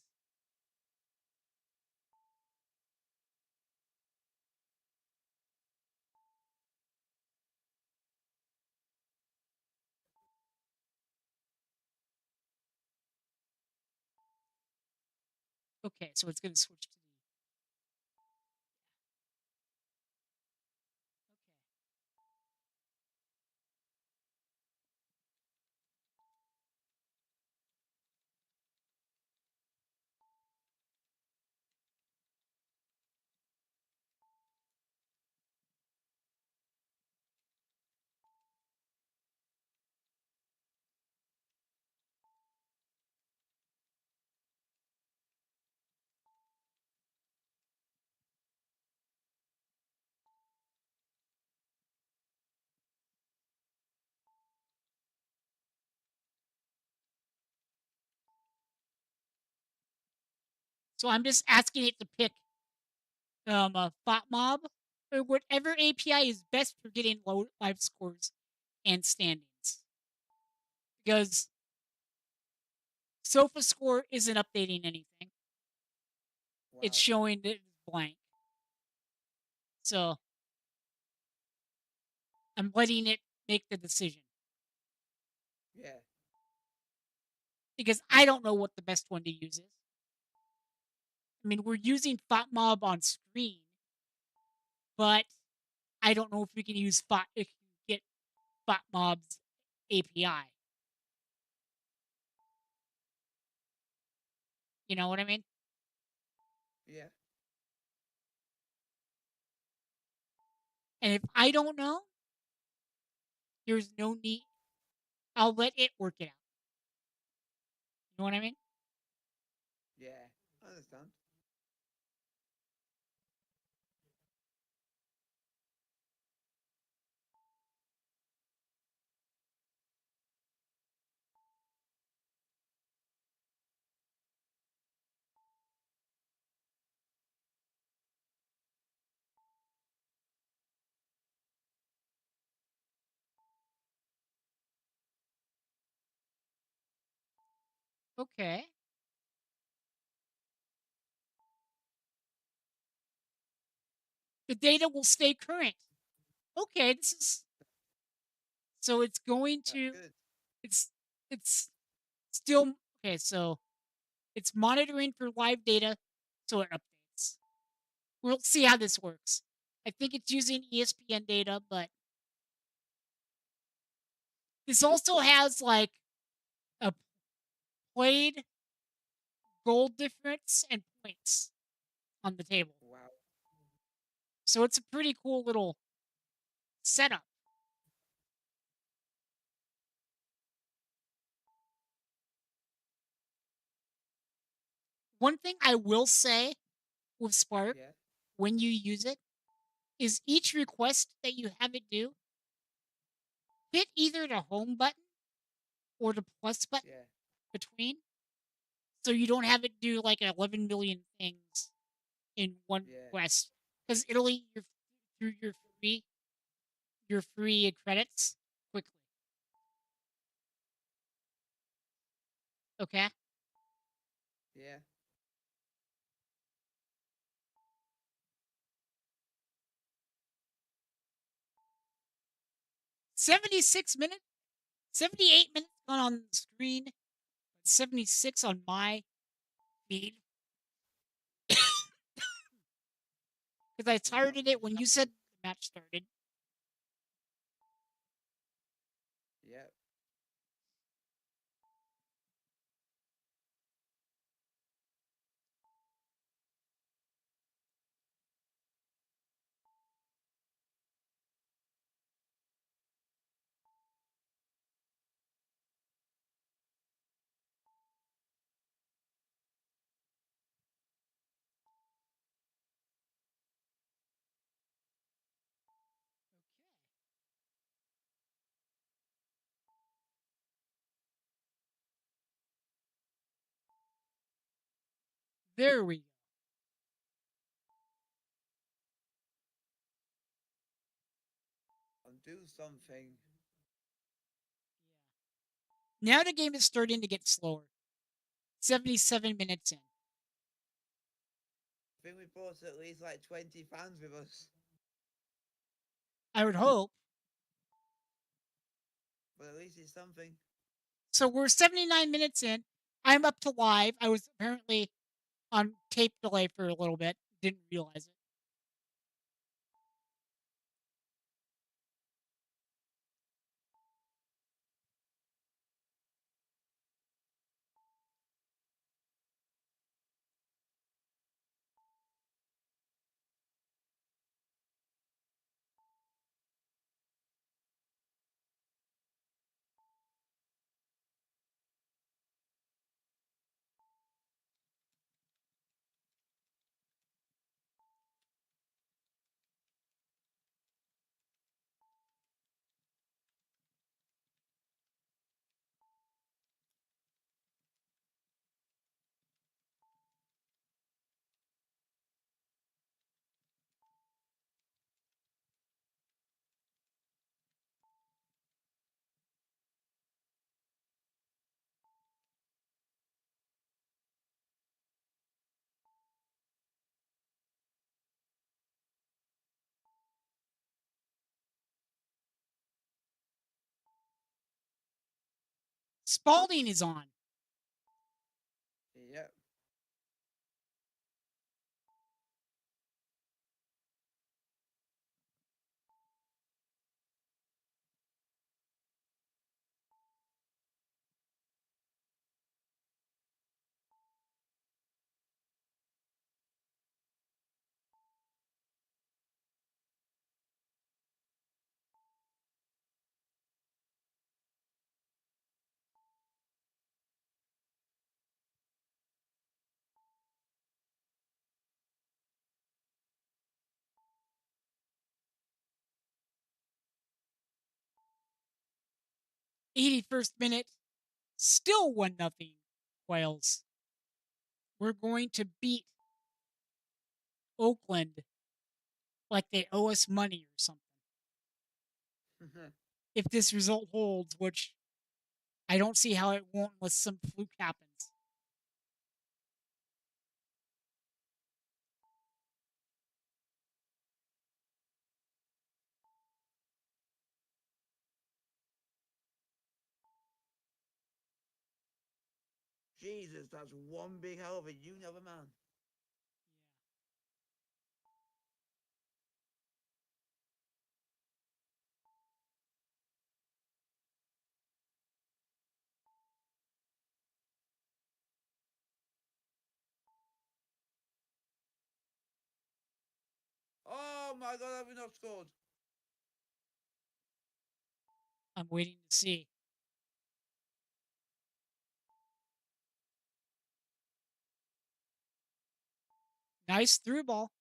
Okay, so it's going to switch to the. So I'm just asking it to pick a FOTMob or whatever API is best for getting low live scores and standings. Because SofaScore isn't updating anything. Wow. It's showing that it's blank. So I'm letting it make the decision. Yeah. Because I don't know what the best one to use is. I mean, we're using FOTMob on screen, but I don't know if we can use if you get FOTMob's API. You know what I mean? Yeah. And if I don't know, there's no need. I'll let it work it out. You know what I mean? Yeah. I understand. Okay. The data will stay current. Okay, this is so it's going That's to good. it's it's still okay, so it's monitoring for live data so it updates. We'll see how this works. I think it's using ESPN data, but this also has like a played goal difference and points on the table. Wow. So it's a pretty cool little setup. One thing I will say with Spark Yeah. when you use it is each request that you have it do, hit either the home button or the plus button Yeah. between so you don't have it do like 11 million things in one Yeah. request because it'll eat through your free credits quickly. Okay. Yeah. 76 minutes, 78 minutes gone on the screen, 76 on my feed. Because I It's not started much it when you said happening. the match started. Yeah. There we go. And do something. Now the game is starting to get slower. 77 minutes in. I think we brought at least like 20 fans with us. I would hope. But at least it's something. So we're 79 minutes in. I'm up to live. I was apparently on tape delay for a little bit. Didn't realize it. Spalding is on. Yep. '81st minute, still 1-0 Quails. We're going to beat Oakland like they owe us money or something. If this result holds, which I don't see how it won't unless some fluke happens. Jesus, that's one big hell of a unit of a man. Oh my god, have we not scored? I'm waiting to see. Nice through ball.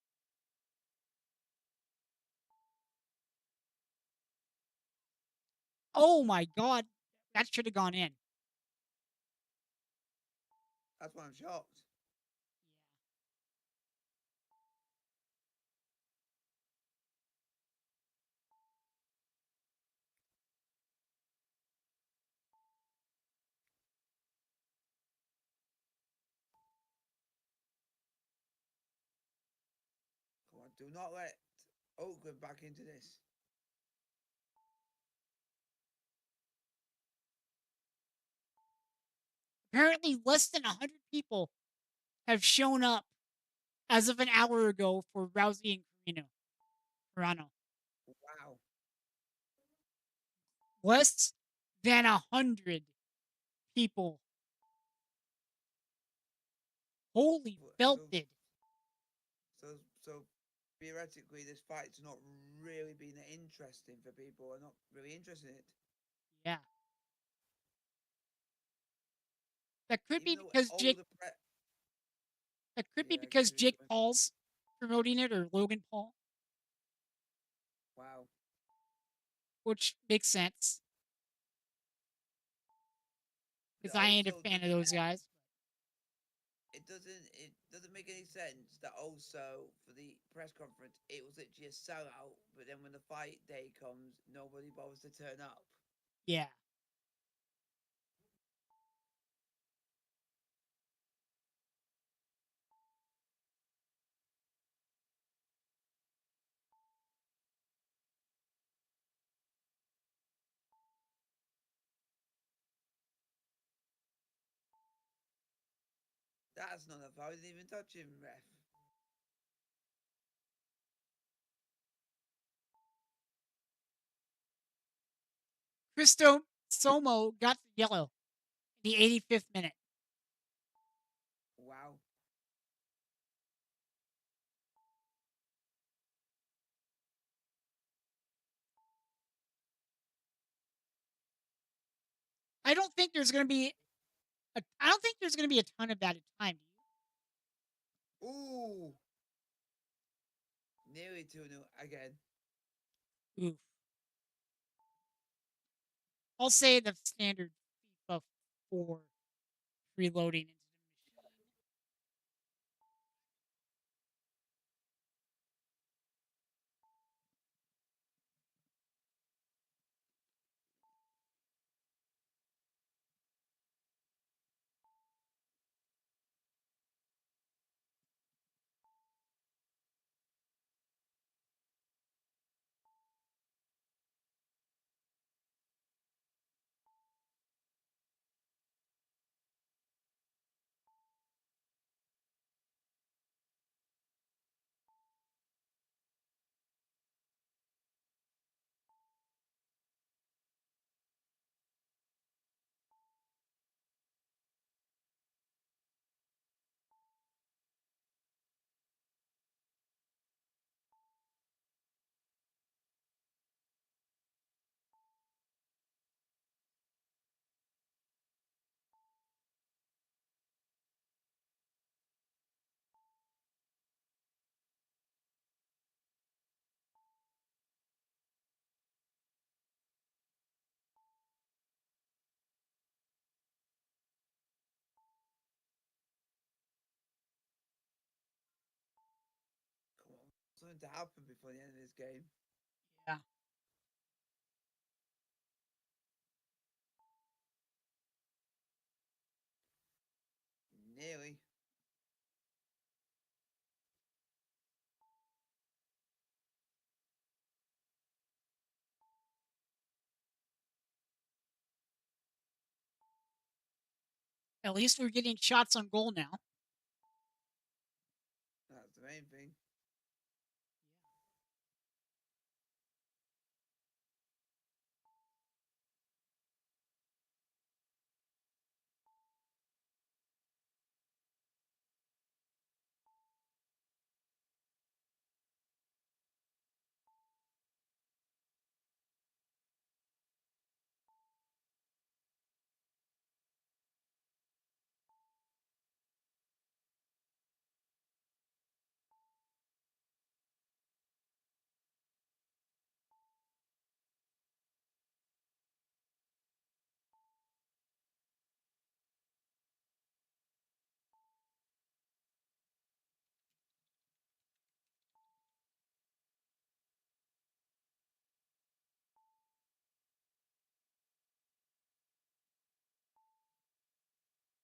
Oh my god, that should have gone in. That's why I'm shocked. Come on, do not let Oakland back into this. Apparently, less than 100 people have shown up as of an hour ago for Rousey and Carano. Wow. Less than 100 people. Holy So, belted. so theoretically, this fight's not really been interesting for people. Are not really interested in it. Yeah. That could Even be though because all the keep Jake going. Paul's promoting it, or Logan Paul, Wow. which makes sense because I ain't a Also, fan of those guys. it doesn't make any sense that also for the press conference it was literally a sellout, but then when the fight day comes, nobody bothers to turn up. Yeah. That's not a foul. I didn't even touch him, ref. Cristo Somo got the yellow in the 85th minute. Wow. I don't think there's going to be a ton of added time. Ooh. Nearly 2-0 again. Oof. I'll say the standard FIFA 4 reloading into the machine. something to happen before the end of this game. Yeah. Nearly. At least we're getting shots on goal now. That's the main thing.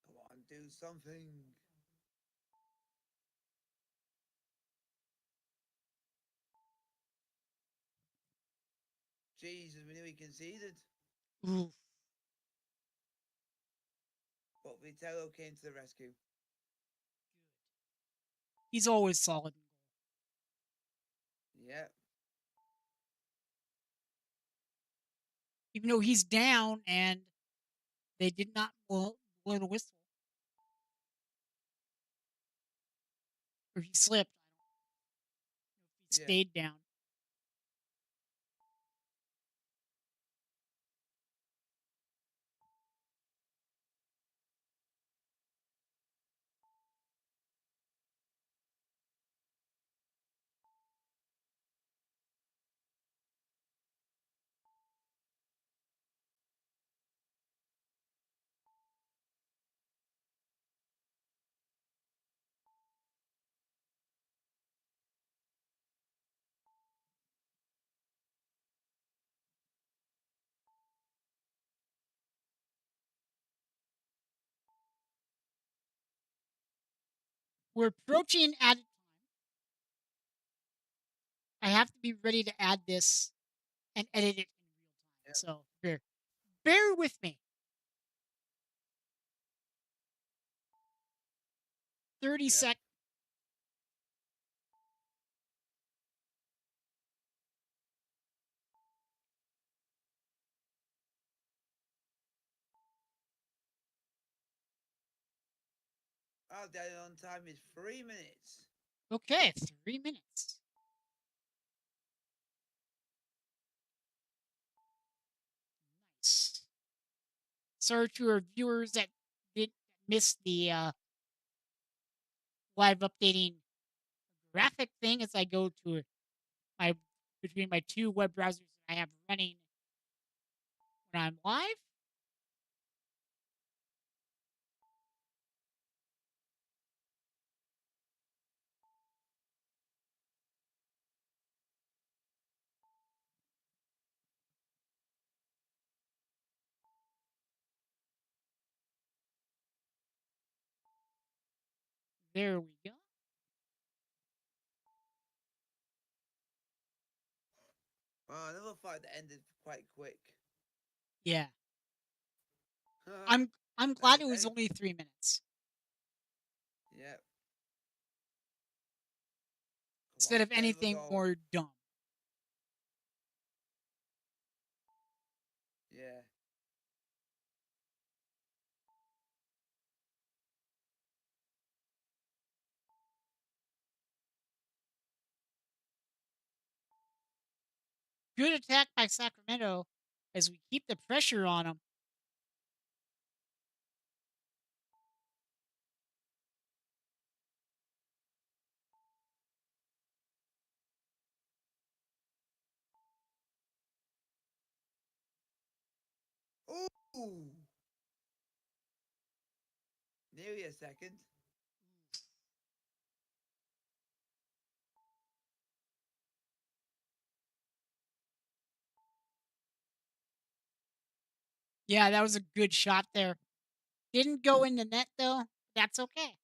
Come on, do something. Jesus, we nearly conceded. Ooh. But Vitello came to the rescue. He's always solid. Yeah. Even though he's down and they did not blow the whistle. Or he slipped. I don't know if he Yeah. stayed down. We're approaching added time. I have to be ready to add this and edit it in real time. Yep. So bear with me. 30 Yep. seconds. Our dead on time is 3 minutes. Okay, 3 minutes. Nice. Sorry to our viewers that did miss the live updating graphic thing as I go to my between my two web browsers that I have running when I'm live. There we go. Another fight that ended quite quick. Yeah. Yep. I'm glad it was only 3 minutes instead of anything more dumb. Yeah. Good attack by Sacramento as we keep the pressure on them. Ooh. Nearly a second. Yeah, that was a good shot there. Didn't go in the net, though. That's okay.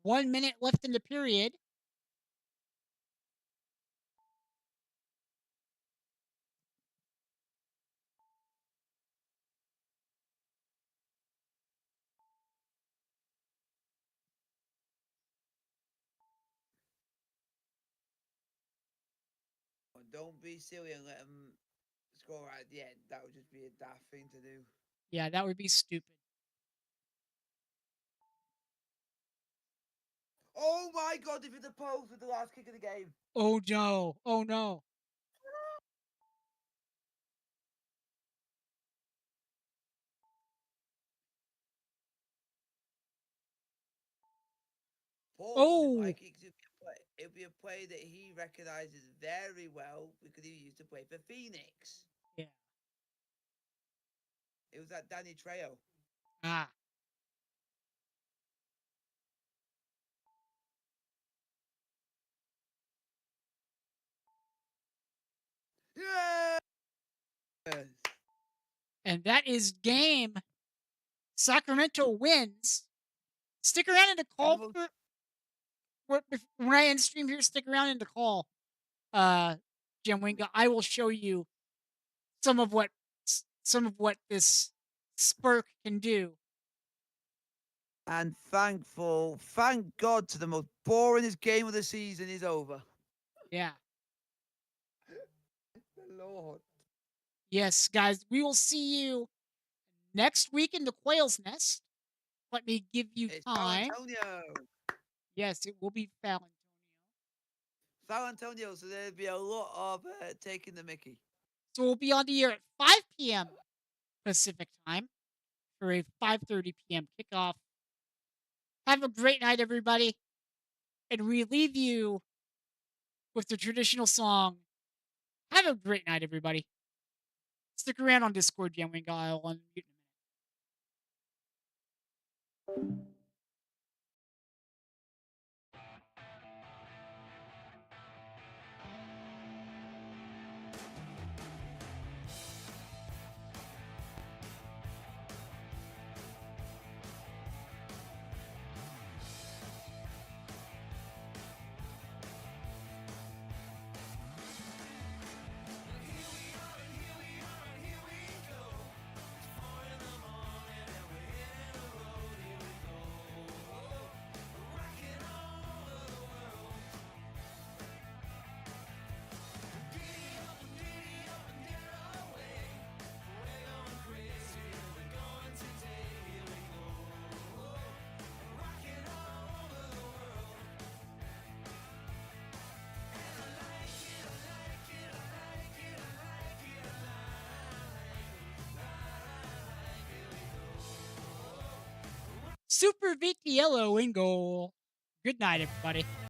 One minute left in the period. Don't be silly and let them score right at the end. That would just be a daft thing to do. Yeah, that would be stupid. Oh my god, if it's a post with the last kick of the game. Oh no. Oh no. Paul doesn't Oh. like it because it'd be a play that he recognises very well because he used to play for Phoenix. Yeah. It was that Danny Trejo. Ah. Yes! And that is game. Sacramento wins. Stick around in the And the call most for when I end stream here. Stick around in the call, Jim Winga. I will show you some of what this Spurk can do. and thank God to the most boringest game of the season is over. Yeah. Lord. Yes, guys. We will see you next week in the Quail's Nest. Let me give you It's San time. Antonio. Yes, it will be San Antonio. San Antonio, so there'll be a lot of taking the mickey. So we'll be on the air at 5 p.m. Pacific time for a 5:30 p.m. kickoff. Have a great night, everybody. And we leave you with the traditional song. Have a great night, everybody. Stick around on Discord, Jam Wing. I'll unmute in a minute. Super Vitiello in goal. Good night, everybody.